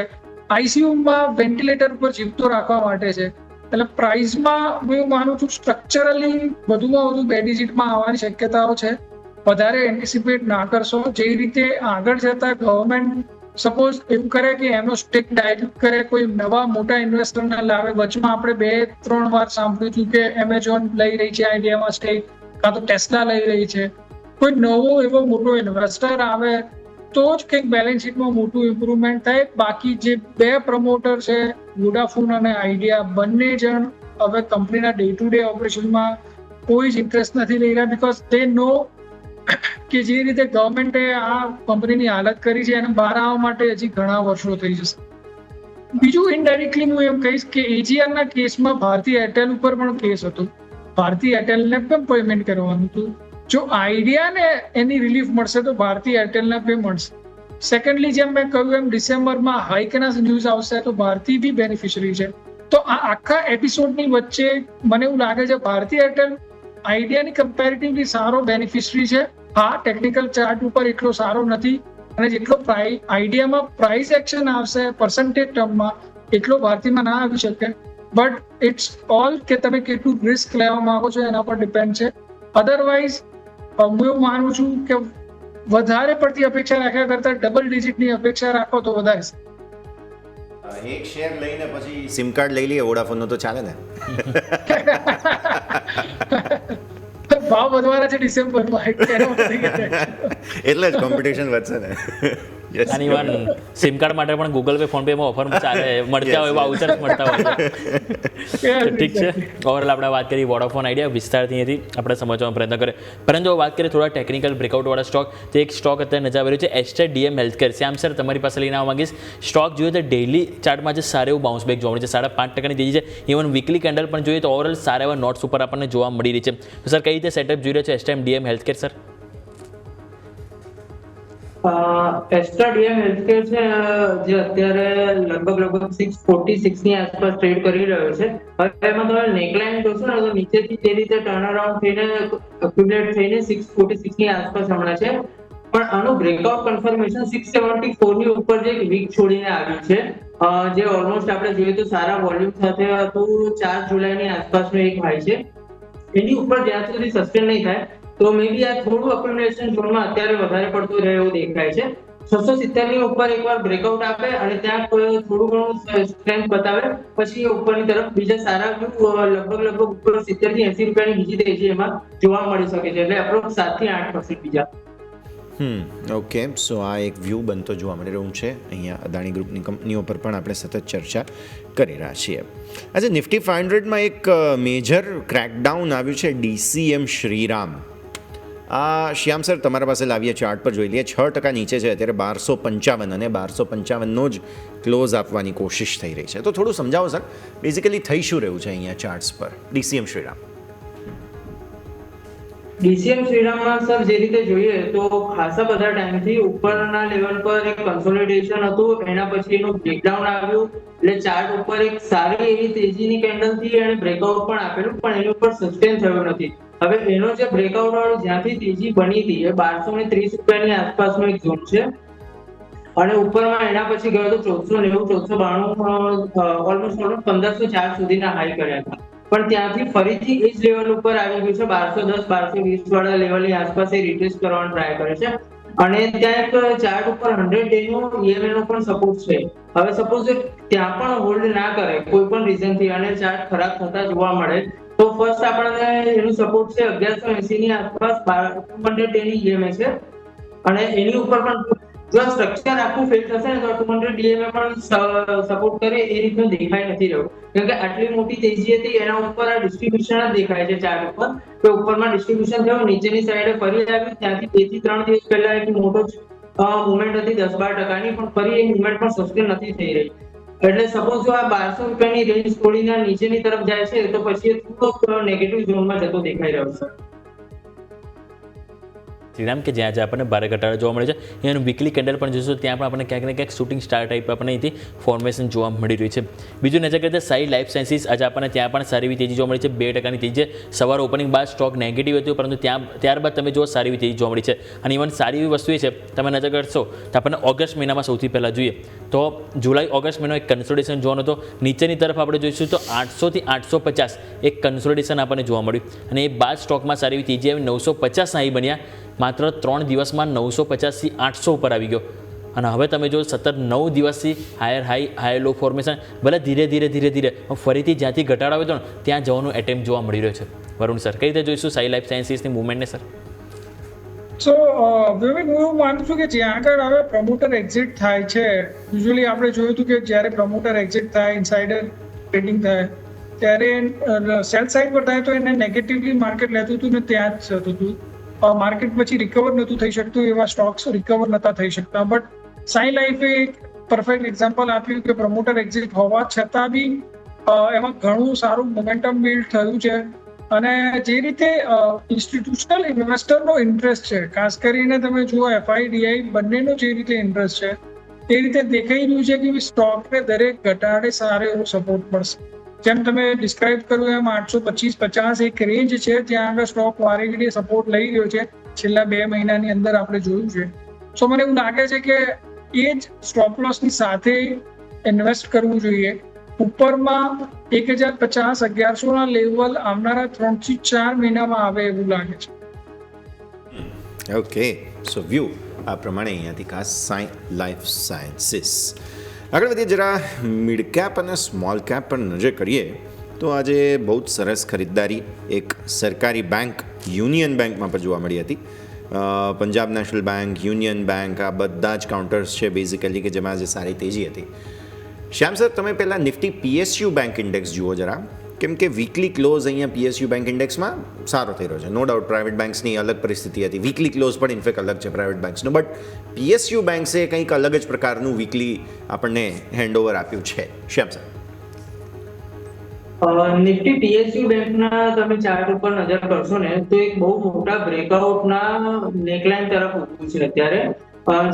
આઈસીયુમાં વેન્ટિલેટર પર જીવતો રાખવા માટે છે. એટલે પ્રાઇસમાં હું માનું છું સ્ટ્રક્ચરલી વધુમાં વધુ 2 ડિજિટમાં આવવાની શક્યતાઓ છે. વધારે એન્ટિસિપેટ ના કરશો. જે રીતે આગળ જતા ગવર્મેન્ટ સપોઝ એવું કરે કે એનો સ્ટેક ડાયલ્યુટ કરે, કોઈ નવા મોટા ઇન્વેસ્ટરને લાવે. વચમાં આપણે 2-3 વાર સાંભળ્યું હતું કે એમેઝોન લઈ રહી છે આઈડિયામાં સ્ટેક, કાં તો ટેસ્લા લઈ રહી છે. કોઈ નવો એવો મોટો ઇન્વેસ્ટર આવે તો જ કંઈક બેલેન્સ શીટમાં મોટું ઇમ્પ્રુવમેન્ટ થાય. બાકી જે 2 પ્રમોટર છે, વોડાફોન અને આઈડિયા, બંને જણ હવે કંપનીના ડે ટુ ડે ઓપરેશનમાં કોઈ જ ઇન્ટરેસ્ટ નથી લઈ રહ્યા, બીકોઝ દે નો કે જે રીતે ગવર્મેન્ટે આ કંપનીની હાલત કરી છે એને બહાર આવવા માટે હજી ઘણા વર્ષો થઈ જશે. બીજું ઇનડાયરેક્ટલી હું એમ કહીશ કે એજીઆરના કેસમાં ભારતી એરટેલ ઉપર પણ કેસ હતો. ભારતી એરટેલને પણ પેમેન્ટ કરવાનું હતું. જો આઈડિયાને એની રિલીફ મળશે તો ભારતી એરટેલને પણ મળશે. સેકન્ડલી, જેમ મેં કહ્યું એમ ડિસેમ્બરમાં હાઇકના ન્યૂઝ આવશે તો ભારતી બી બેનિફિશરી છે. તો આ આખા એપિસોડની વચ્ચે મને એવું લાગે છે ભારતી એરટેલ આઈડિયાની કમ્પેરેટિવલી સારો બેનિફિશરી છે. હા, ટેકનિકલ ચાર્ટ ઉપર એટલો સારો નથી, અને જેટલો આઈડિયામાં પ્રાઇસ એક્શન આવશે પર્સન્ટેજ ટર્મમાં એટલો ભારતીમાં ના આવી શકે. બટ ઇટ્સ ઓલ કે તમે કેટલું રિસ્ક લેવા માંગો છો એના પર ડિપેન્ડ છે. અધરવાઇઝ હું એવું માનું છું કે વધારે પડતી અપેક્ષા રાખ્યા કરતાં ડબલ ડિજિટની અપેક્ષા રાખો તો વધારે. એક શેર લઈને પછી સિમ કાર્ડ લઈ લઈએ વોડાફોનનો તો ચાલે ને? ભાવ વધવાના છે ડિસેમ્બરમાં, એટલે જ કોમ્પિટિશન વધશે ને. અને ઇવન સિમ કાર્ડ માટે પણ ગૂગલ પે, ફોન પેમાં ઓફર ચાલે, મળતા હોય વાઉચર્સ મળતા હોય. ઠીક છે, ઓવરઓલ આપણે વાત કરી વોડાફોન આઈડિયા વિસ્તારથી હતી આપણે સમજવાનો પ્રયત્ન કરીએ. પરંતુ વાત કરીએ થોડા ટેકનિકલ બ્રેકઆઉટવાળા સ્ટોક, તો એક સ્ટોક અત્યારે નજર આવી રહ્યું છે એસ્ટર ડીએમ હેલ્થકેર. શ્યામ સર તમારી પાસે લઈને આવવા માંગીશ. સ્ટોક જોઈએ તો ડેઇલી ચાર્ટમાં જે સારું એવું બાઉન્સ બેક જોવા મળે છે, 5.5% તેજી છે. ઇવન વીકલી કેન્ડલ પણ જોઈએ તો ઓવરઓલ સારા એવા નોટ્સ ઉપર આપણને જોવા મળી રહી છે. તો સર કઈ રીતે સેટઅપ જોઈ રહ્યો છે એસ્ટર ડીએમ હેલ્થકેર સર? એસ્ટર ડીએમ હેલ્થકેર છે જે અત્યારે લગભગ 646 ની આસપાસ ટ્રેડ કરી રહ્યો છે. હવે એમાં તમે નેકલાઇન જોશો ને તો નીચેથી તે રીતે ટર્નઅરાઉન્ડ થઈને એક્યુમ્યુલેટ થઈને 646 ની આસપાસ હમણાં છે. પણ આનું બ્રેકઆઉટ કન્ફર્મેશન 674 ની ઉપર જે વીક છોડીને આવ્યું છે, જે ઓલમોસ્ટ આપણે જોઈએ તો સારા વોલ્યુમ સાથે હતું. 4 જુલાઈની આસપાસનો એક હાઈ છે. એની ઉપર જ્યાં સુધી સસ્ટેન નહીં થાય તો મે બી આ થોડું એક્યુમ્યુલેશન ઝોનમાં અત્યારે વધારે પડતું રહે એવું દેખાય છે. 670 ની ઉપર એકવાર બ્રેકઆઉટ આપે અને ત્યાં થોડું ઘણું સ્ટ્રેન્થ બતાવે પછી ઉપરની તરફ બીજા સારા લગભગ ઉપર 70 થી 80 રૂપિયાની બીજી તેજી એમાં જોવા મળી શકે છે. એટલે એપ્રોક્સ 7 થી 8% બીજા. ઓકે, સો આ એક વ્યૂ બનતો જોવા મળી રહ્યું છે. અહીંયા અદાણી ગ્રુપની કંપનીઓ પર પણ આપણે સતત ચર્ચા કરી રહ્યા છીએ. આજે નિફ્ટી 500માં એક મેજર ક્રેકડાઉન આવ્યું છે ડીસીએમ શ્રીરામ. આ શ્યામ સર તમારા પાસે લાવીએ ચાર્ટ પર જોઈ લઈએ. 6% નીચે છે અત્યારે 1255, અને 1255નો જ ક્લોઝ આપવાની કોશિશ થઈ રહી છે. તો થોડું સમજાવો સર, બેઝિકલી થઈ શું રહ્યું છે અહીંયા ચાર્ટ્સ પર ડીસીએમ શ્રીરામ? ડીસીએમ શ્રીરામમાં સર જે રીતે જોઈએ તો ખાસા બધા ટાઈમથી ઉપરના લેવલ પર એક કન્સોલિડેશન હતું, એના પછી એનું બ્રેકડાઉન આવ્યું. એટલે ચાર્ટ ઉપર એક સારી એવી તેજીની કેન્ડલથી એને બ્રેકઆઉટ પણ આપેલું, પણ એની ઉપર સસ્ટેન થયું નથી. હવે એનો જે બ્રેકઆઉટ વાળો જ્યાંથી તેજી બની હતી એ 1230 રૂપિયાની આસપાસનો એક ઝોન છે, અને ઉપરમાં એના પછી ગયો તો 1490 1492 ઓલમોસ્ટ 1504 સુધીના હાઈ કર્યા હતા. પણ ત્યાંથી ફરીથી એ જ લેવલ ઉપર આવી ગયું છે. 1210 1220 વાળા લેવલની આસપાસ એ રિટ્રેસ કરવાનો ટ્રાય કરે છે. અને ત્યાં એક ચાર્ટ ઉપર 100 ડે નો EMA નો પણ સપોર્ટ છે. હવે સપોઝ ત્યાં પણ હોલ્ડ ના કરે કોઈ પણ રીઝનથી અને ચાર્ટ ખરાબ થતા જોવા મળે તો ફર્સ્ટ આપણને એનું સપોર્ટ છે 1180 ની આસપાસ 200 ડે ની EMA છે. અને એની ઉપર પણ જો સ્ટ્રક્ચર આખું ફેલ થશે ને તો 200 DMA પણ સપોર્ટ કરે એ રીતનું દેખાઈ નથી રહ્યું, કારણ કે આટલી મોટી તેજી હતી એના ઉપર આ ડિસ્ટ્રીબ્યુશન જ દેખાય છે ચાર્ટ ઉપર કે ઉપરમાં ડિસ્ટ્રીબ્યુશન થયું, નીચેની સાઈડે ફરી આવ્યું, ત્યાંથી 2 થી 3 દિવસ પહેલા એક મોટો મુવમેન્ટ હતી 10-12%ની, પણ ફરી એ મુવમેન્ટ પણ સસ્ટેન નથી થઈ રહી. એટલે સપોઝ જો આ 1200 રૂપિયાની રેન્જ છોડીને નીચેની તરફ જાય છે તો પછી એ થોડોક નેગેટિવ ઝોનમાં જતો દેખાઈ રહ્યો છે. શ્રીરામ, કે જ્યાં જ્યાં આપણને ભારે ઘટાડો જોવા મળે છે એનું વીકલી કેન્ડલ પણ જોઈશું, ત્યાં પણ આપણને ક્યાંક ને ક્યાંક શૂટિંગ સ્ટાર ટાઈપ આપણને અહીંથી ફોર્મેશન જોવા મળી રહ્યું છે. બીજું નજર કરીએ સાઈ લાઈફ સાયન્સીસ, આજે આપણને ત્યાં પણ સારી એવી તેજી જોવા મળી છે, 2%ની તેજી. સવારે ઓપનિંગ બાદ સ્ટોક નેગેટિવ હતું, પરંતુ ત્યારબાદ તમે જો સારી એવી તેજી જોવા મળી છે. અને ઇવન સારી એવી વસ્તુ એ છે, તમે નજર કરશો તો આપણને ઓગસ્ટ મહિનામાં સૌથી પહેલાં જોઈએ તો જુલાઈ-ઓગસ્ટ મહિનો એક કન્સોલિડેશન જોવાનો હતો. નીચેની તરફ આપણે જોઈશું તો 800 થી 850 એક કન્સોલિડેશન આપણને જોવા મળ્યું, અને એ બાદ સ્ટોકમાં સારી એવી તેજી આવી 950 હાઈ બન્યા. માત્ર 3 દિવસમાં 950 થી 800 ઉપર આવી ગયો. અને હવે તમે જો સતત 9 દિવસથી હાયર લો ફોર્મેશન, ભલે ધીરે ફરીથી જ્યાંથી ઘટાડો આવ્યો હતો ને ત્યાં જવાનું એટેમ્પ જોવા મળી રહ્યો છે. વરુણ સર, કઈ રીતે જોઈશું સાઈ લાઈફ સાયન્સીસની મૂવમેન્ટને સર? સો વિવેક, હું એવું માનું છું કે જ્યાં આગળ હવે પ્રમોટર એક્ઝિટ થાય છે, યુઝ્યુઅલી આપણે જોયું હતું કે જ્યારે પ્રમોટર એક્ઝિટ થાય, ઇનસાઇડર ટ્રેડિંગ થાય, ત્યારે સેલ સાઇડ પર થાય તો એને નેગેટિવલી માર્કેટ લેતું હતું ને ત્યાં જ થતું હતું. માર્કેટ પછી રિકવર નહોતું થઈ શકતું, એવા સ્ટોક્સ રિકવર નહોતા થઈ શકતા. બટ સાઈ લાઈફે એક પરફેક્ટ એક્ઝામ્પલ આપ્યું કે પ્રમોટર એક્ઝિટ હોવા છતાં બી એમાં ઘણું સારું મોમેન્ટમ બિલ્ડ થયું છે. અને જે રીતે ઇન્સ્ટિટ્યુશનલ ઇન્વેસ્ટરનો ઇન્ટરેસ્ટ છે, ખાસ કરીને તમે જુઓ FIDI બંનેનો જે રીતે ઇન્ટરેસ્ટ છે એ રીતે દેખાઈ રહ્યું છે કે સ્ટોકને દરેક ઘટાડે સારો એવો સપોર્ટ મળશે. જેમ તમે ડિસ્ક્રાઇબ કર્યું એમ 825-50 એક રેન્જ છે, ત્યાં આગળ સ્ટોક વારે ઘડીએ સપોર્ટ લઈ રહ્યો છે. છેલ્લા 2 મહિનાની અંદર આપણે જોયું છે. સો મને એવું લાગે છે કે એ જ સ્ટોપ લોસની સાથે ઇન્વેસ્ટ કરવું જોઈએ. ઉપરમાં 1050-1100 ના લેવલ આવનારા 3 થી 4 મહિનામાં આવે એવું લાગે છે. ઓકે, સો વ્યૂ આ પ્રમાણે અહીંયાથી ખાસ સાઈ લાઈફ સાયન્સીસ. આગળ વધીએ, જરા મિડ કેપ અને સ્મોલ કેપ પર નજર કરીએ તો આજે બહુ જ સરસ ખરીદદારી એક સરકારી બેંક યુનિયન બેંકમાં પણ જોવા મળી હતી. Punjab national bank, union bank, આ બધા જ કાઉન્ટર્સ છે બેઝિકલી કે જેમાં આજે સારી તેજી હતી. શ્યામ સર, તમે પહેલાં નિફ્ટી PSU બેંક ઇન્ડેક્સ જુઓ જરા, કેમ કે વીકલી ક્લોઝ અહીંયા PSU બેંક ઇન્ડેક્સમાં સારો થઈ રહ્યો છે. નો ડાઉટ પ્રાઇવેટ બેંક્સની અલગ પરિસ્થિતિ હતી, વીકલી ક્લોઝ પણ ઇનફેક્ટ અલગ છે પ્રાઇવેટ બેંક્સનો, બટ PSU બેંક્સે કંઈક અલગ જ પ્રકારનું વીકલી આપણને હેન્ડઓવર આપ્યું છે. શ્યામ સર, નિફ્ટી PSU બેંકના તમે ચાર્ટ ઉપર નજર કરશો ને તો એક બહુ મોટા બ્રેકઆઉટના નેકલાઇન તરફ ઉઠ્યું છે અત્યારે.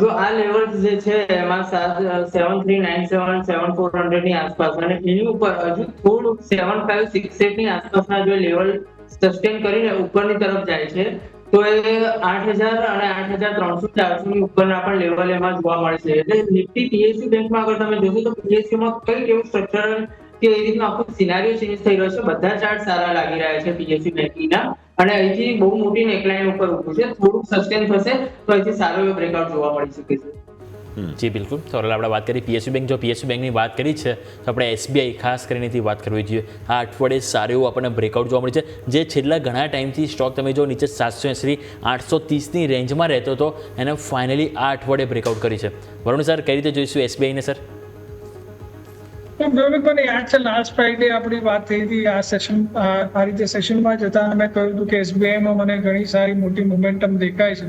જો આ લેવલ્સ જે છે એમાં 7397 7400 ની આસપાસ, અને એની ઉપર હજુ થોડું 7568 ની આસપાસના જો લેવલ સસ્ટેન કરીને ઉપરની તરફ જાય છે તો એ 8000 અને 8300-400 ની ઉપરના પણ લેવલ એમાં જોવા મળે છે. એટલે નિફ્ટી PSU બેંકમાં અગર તમે જોશો તો PSU માં કઈ કેવું સ્ટ્રક્ચરલ કે એ રીતનો આખો સિનારીઓ ચેન્જ થઈ રહ્યો છે. બધા ચાર્ટ સારા લાગી રહ્યા છે PSU બેંકના, અને અહીંથી બહુ મોટી નેકલાઇન ઉપર ઉભું છે. થોડુંક સસ્ટેન થશે તો અહીંથી સારો એવો બ્રેકઆઉટ જોવા મળી શકે છે. જી બિલકુલ. તો આપણે વાત કરી PSU બેંક. જો PSU બેંકની વાત કરી છે તો આપણે SBI ખાસ કરીને વાત કરવી જોઈએ. આ અઠવાડિયે સારું એવું આપણને બ્રેકઆઉટ જોવા મળે છે, જે છેલ્લા ઘણા ટાઈમથી સ્ટોક તમે જો નીચે 780-830ની રેન્જમાં રહેતો હતો, એને ફાઇનલી આ અઠવાડિયે બ્રેકઆઉટ કરી છે. વરુણ સર, કઈ રીતે જોઈશું SBI ને સર? મને યાદ છે લાસ્ટ ફ્રાઈડે આપણી વાત થઈ હતી આ રીતે સેશનમાં જતા મેં કહ્યું હતું કે SBIમાં મને ઘણી સારી મોટી મોમેન્ટમ દેખાય છે.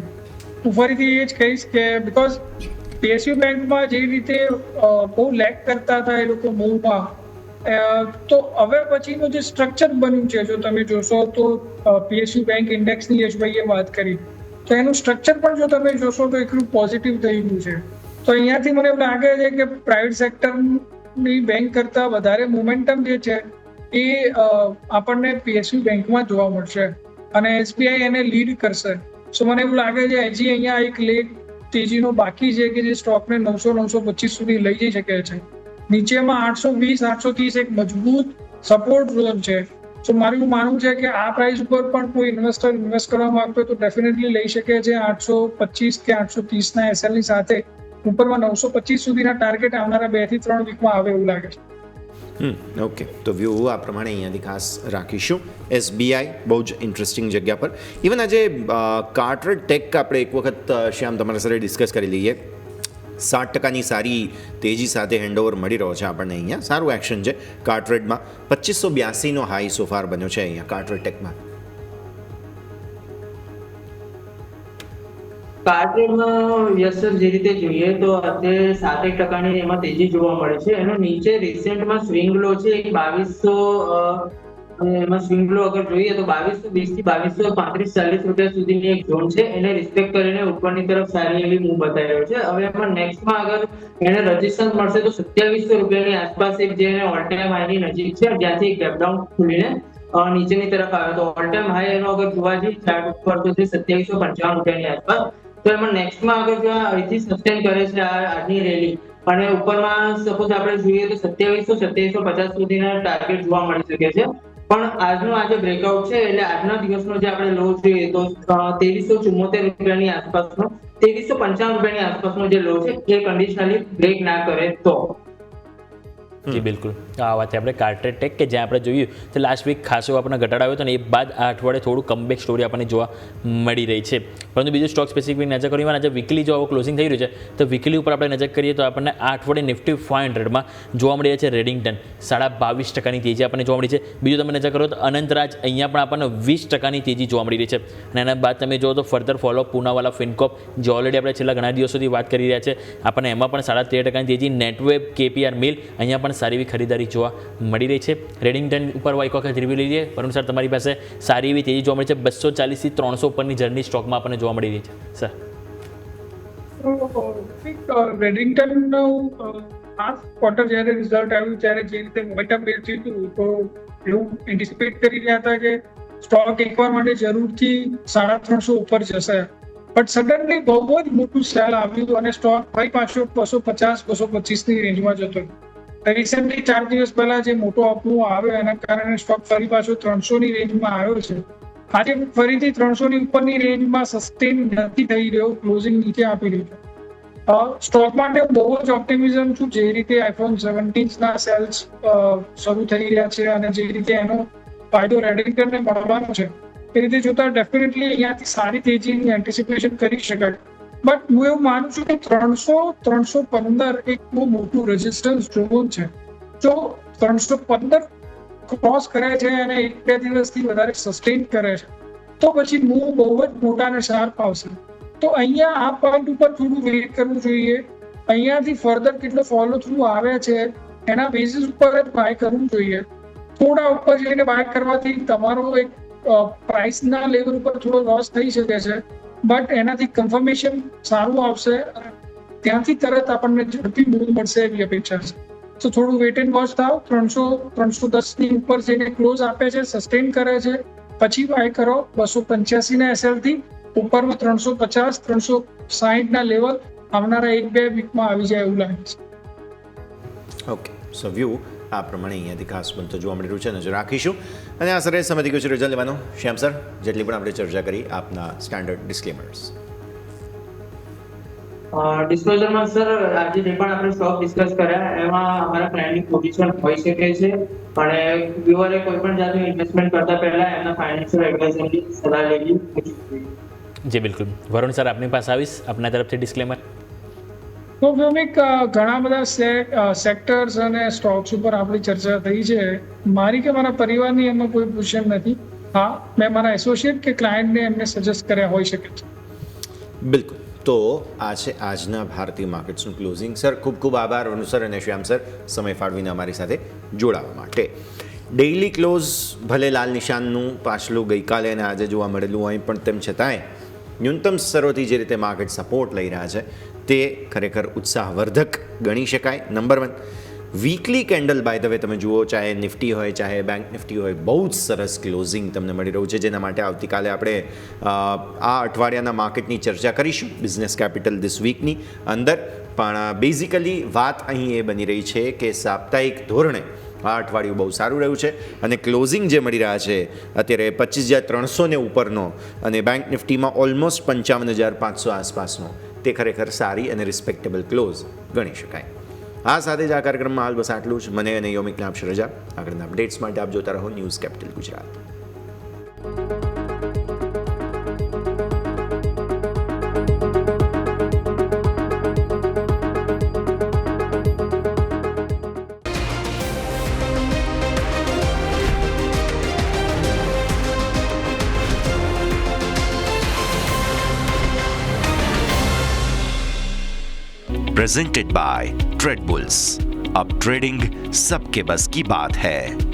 હું ફરીથી એ જ કહીશ કે બીકોઝ PSU બેંકમાં જે રીતે બહુ લેક કરતા હતા એ લોકો મૂવમાં, તો હવે પછીનું જે સ્ટ્રક્ચર બન્યું છે, જો તમે જોશો તો PSU બેંક ઇન્ડેક્સની SBIએ વાત કરી તો એનું સ્ટ્રક્ચર પણ જો તમે જોશો તો એટલું પોઝિટિવ થઈ ગયું છે. તો અહીંયાથી મને એવું લાગે છે કે પ્રાઇવેટ સેક્ટરની બેંક કરતાં વધારે મોમેન્ટમ જે છે એ આપણને PSU બેંકમાં જોવા મળશે અને SBI એને લીડ કરશે. સો મને એવું લાગે છે હજી અહીંયા એક લેગ તેજીનો બાકી છે કે જે સ્ટોકને 900-925 સુધી લઈ જઈ શકે છે. નીચેમાં 820-830 એક મજબૂત સપોર્ટ ઝોન છે. સો મારું માનવું છે કે આ પ્રાઇસ ઉપર પણ કોઈ ઇન્વેસ્ટર ઇન્વેસ્ટ કરવા માંગતો હોય તો ડેફિનેટલી લઈ શકે છે. 825 કે 830ના SL ની સાથે ઉપરમાં 925 સુધીના ટાર્ગેટ આવનારા 2 થી 3 વીકમાં આવે એવું લાગે છે. ઓકે, તો વ્યૂ આ પ્રમાણે અહીંયાથી ખાસ રાખીશું. SBI બહુ જ ઇન્ટરેસ્ટિંગ જગ્યા પર. ઇવન આજે કાર્ટરેટ ટેક આપણે એક વખત શ્યામ તમારા સાથે ડિસ્કસ કરી લઈએ. 60% સારી તેજી સાથે હેન્ડઓવર મળી રહ્યો છે આપણને અહીંયા. સારું એક્શન છે કાર્ટરેટમાં. 2582નો હાઈ સોફાર બન્યો છે અહીંયા કાર્ટરેટ ટેકમાં. કાર્ટરેટમાં યસ જે રીતે જોઈએ તો અત્યારે 7% એમાં તેજી જોવા મળે છે. એનો નીચે રિસેન્ટમાં સ્વિંગ લો છે 2200, એમાં સ્વિંગ લો અગર જોઈએ તો 2220 થી 2235-40 રૂપિયા સુધીની એક ઝોન છે. એને રિસ્પેક્ટ કરીને ઉપરની તરફ સારી એવી મૂવ બતાવી રહ્યો છે. હવે એમાં નેક્સ્ટમાં અગર એને રેઝિસ્ટન્સ મળશે તો 2700 રૂપિયાની આસપાસ એક જે ઓલ ટાઈમ હાઈની નજીક છે, જ્યાંથી ગેપ ડાઉન ખુલીને નીચેની તરફ આવે તો ઓલ ટાઈમ હાઈ એનો અગર જોવા જઈએ ચાર્ટ ઉપર તો છે 2755 રૂપિયાની આસપાસ. તો એમાં નેક્સ્ટમાં અગર જો અહીંથી સસ્ટેન કરે છે આજની રેલી અને ઉપરમાં સપોઝ આપણે જોઈએ તો 2750 સુધીના ટાર્ગેટ જોવા મળી શકે છે. પણ આજનો આજે બ્રેકઆઉટ છે એટલે આજના દિવસનો જે આપણે લો જોઈએ તો 2374 રૂપિયાની આસપાસનો 2355 રૂપિયાની આસપાસનો જે લો છે એ કન્ડિશનલી બ્રેક ના કરે તો. જી બિલકુલ, આ વાત આપણે કાર્ટરેટ ટેક કે જ્યાં આપણે જોયું તો લાસ્ટ વીક ખાસો આપણને ઘટાડો આવ્યો હતો ને એ બાદ આ અઠવાડિયે થોડું કમબેક સ્ટોરી આપણને જોવા મળી રહી છે. પરંતુ બીજું સ્ટોક સ્પેસિફિક નજર કરીએ આજે વીકલી જો આવો ક્લોઝિંગ થઈ રહ્યું છે તો વીકલી ઉપર આપણે નજર કરીએ તો આપણને આ અઠવાડિયે નિફ્ટી 500માં જોવા મળી રહ્યા છે રેડિંગ્ટન 22.5% તેજી આપણને જોવા મળી છે. બીજું તમે નજર કરો તો અનંતરાજ અહીંયા પણ આપણને 20% તેજી જોવા મળી રહી છે. અને એના બાદ તમે જો તો ફર્ધર ફોલો પૂનાવાલા ફિનકોપ જે ઓલરેડી આપણે છેલ્લા ઘણા દિવસોથી વાત કરી રહ્યા છે આપણને એમાં પણ 13.5% તેજી. નેટવેબ KPR મિલ અહીંયા પણ સારી એવી ખરીદારી જોવા મળી રહી છે. રેડિંગ્ટન ઉપર એક વખત રિવ્યુ લઈએ પરંતુ સર તમારી પાસે સારી એવી તેજી જોવા મળી છે. 240 થી 300 ઉપરની જર્ની સ્ટોકમાં આપણને જોવા મળી રહી છે સર. રેડિંગ્ટનનું લાસ્ટ ક્વાર્ટર જ્યારે રિઝલ્ટ આવ્યું ત્યારે જે રીતે મોમેન્ટમ બિલ્ડ થયું તો એવું એન્ટિસિપેટ કરી રહ્યા હતા કે સ્ટોક એકવાર માટે જરૂરથી 350 ઉપર જશે. બટ સડનલી બહુ જ મોટું સેલ આવ્યું અને સ્ટોક ફરી પાછો 250-225 ની રેન્જમાં જતો. રિસેન્ટલી 4 દિવસ પહેલા જે મોટો અપમૂવ આવ્યો એના કારણે સ્ટોક ફરી પાછો 300 ની રેન્જમાં આવ્યો છે. આજે ફરીથી 300 ની ઉપરની રેન્જમાં સસ્ટેન નથી થઈ રહ્યો, ક્લોઝિંગ નીચે આપી રહ્યું છે. સ્ટોક માટે બહુ જ ઓપ્ટિમિઝમ છું જે રીતે iPhone 17 ના સેલ્સ શરૂ થઈ રહ્યા છે અને જે રીતે એનો ફાયદો રેડિંગ્ટનને મળવાનો છે એ રીતે જોતા ડેફિનેટલી અહીંયાથી સારી તેજીની એન્ટિસિપેશન કરી શકાય. બટ હું એવું માનું છું કે 300-315 એક બહુ મોટું રેઝિસ્ટન્સ ઝોન છે. જો 315 ક્રોસ કરે છે અને 1-2 દિવસથી વધારે સસ્ટેન કરે છે તો પછી મૂવ બહુ જ મોટા અને શાર્પ આવશે. તો અહીંયા આ પોઈન્ટ ઉપર થોડું વેઇટ કરવું જોઈએ. અહીંયાથી ફર્ધર કેટલો ફોલો થ્રુ આવે છે એના બેઝિસ ઉપર જ બાય કરવું જોઈએ. થોડા ઉપર જઈને બાય કરવાથી તમારો એક પ્રાઇસના લેવલ ઉપર થોડો લોસ થઈ શકે છે બટ એનાથી કન્ફર્મેશન સારું આવશે અને ત્યાંથી તરત આપણને ઝડપી મૂવ મળશે એવી અપેક્ષા છે. તો થોડું વેટ એન્ડ વોચ થાવ. 300-310 ની ઉપર જઈને ક્લોઝ આપે છે, સસ્ટેન કરે છે, પછી બાય કરો. 285 ના SL થી ઉપરમાં 350-360 ના લેવલ આવનારા 1-2 વીકમાં આવી જાય એવું લાગે છે. ઓકે, સો વ્યૂ આ પ્રમાણે અહીંયાથી ખાસ બનતો જોવા મળી રહ્યું છે. નજર રાખીશું. અને આ સરે સમય ગયો છે રિઝલ્ટ લેવાનો. શ્યામ સર, જેટલી પણ આપણે ચર્ચા કરી આપના સ્ટાન્ડર્ડ ડિસ્ક્લેમર્સ. ડિસ્ક્લોઝરમાં સર આજે જે પણ આપણે સ્ટોક ડિસ્કસ કર્યા એમાં અમારા ક્લાયન્ટની પોઝિશન હોઈ શકે છે અને વ્યુઅરે કોઈ પણ જાતનું ઇન્વેસ્ટમેન્ટ કરતા પહેલા એમના ફાઇનાન્શિયલ એડવાઇઝરની સલાહ લેવી જોઈએ. જી બિલકુલ. વરુણ સર આપની પાસે આવીશ આપના તરફથી ડિસ્ક્લેમર. તો વ્યોમિક ઘણા બધા સેક્ટર્સ અને સ્ટોક્સ ઉપર આપણી ચર્ચા થઈ છે. મારી કે મારા પરિવારની એમાં કોઈ પોઝિશન નથી. હા, મેં મારા એસોસિએટ કે ક્લાયન્ટને એમને સજેસ્ટ કર્યા હોઈ શકે છે. બિલકુલ. તો આ છે આજના ભારતીય માર્કેટ્સનું ક્લોઝિંગ. સર ખૂબ ખૂબ આભાર વરુણ સર અને શ્યામ સર સમય ફાળવીને અમારી સાથે જોડાવા માટે. ડેઇલી ક્લોઝ ભલે લાલ નિશાનનું પાછલું ગઈકાલે અને આજે જોવા મળેલું હોય પણ તેમ છતાંય ન્યૂનતમ સ્તરોથી જે રીતે માર્કેટ સપોર્ટ લઈ રહ્યા છે તે ખરેખર ઉત્સાહવર્ધક ગણી શકાય. Number 1, weekly candle by the way તમે જુઓ, ચાહે નિફ્ટી હોય ચાહે બેંક નિફ્ટી હોય, બહુ જ સરસ ક્લોઝિંગ તમને મળી રહ્યું છે જેના માટે આવતીકાલે આપણે આ અઠવાડિયાના માર્કેટની ચર્ચા કરીશું બિઝનેસ કેપિટલ ધીસ વીકની અંદર. પણ બેઝિકલી વાત અહીં એ બની રહી છે કે સાપ્તાહિક ધોરણે આ અઠવાડિયું બહુ સારું રહ્યું છે અને ક્લોઝિંગ જે મળી રહ્યા છે અત્યારે 25,300 ને ઉપરનો અને બેંક નિફ્ટીમાં ઓલમોસ્ટ 55,500 આસપાસનો, તે ખરેખર સારી અને રિસ્પેક્ટેબલ ક્લોઝ ગણી શકાય. આ સાથે જ આ કાર્યક્રમમાં હાલ બસ આટલું જ. મને અને યોમિકને આપશે રજા. આગળના અપડેટ્સ માટે આપ જોતા રહો news capital Gujarat. Presented by trade bulls. अब ट्रेडिंग सबके बस की बात है.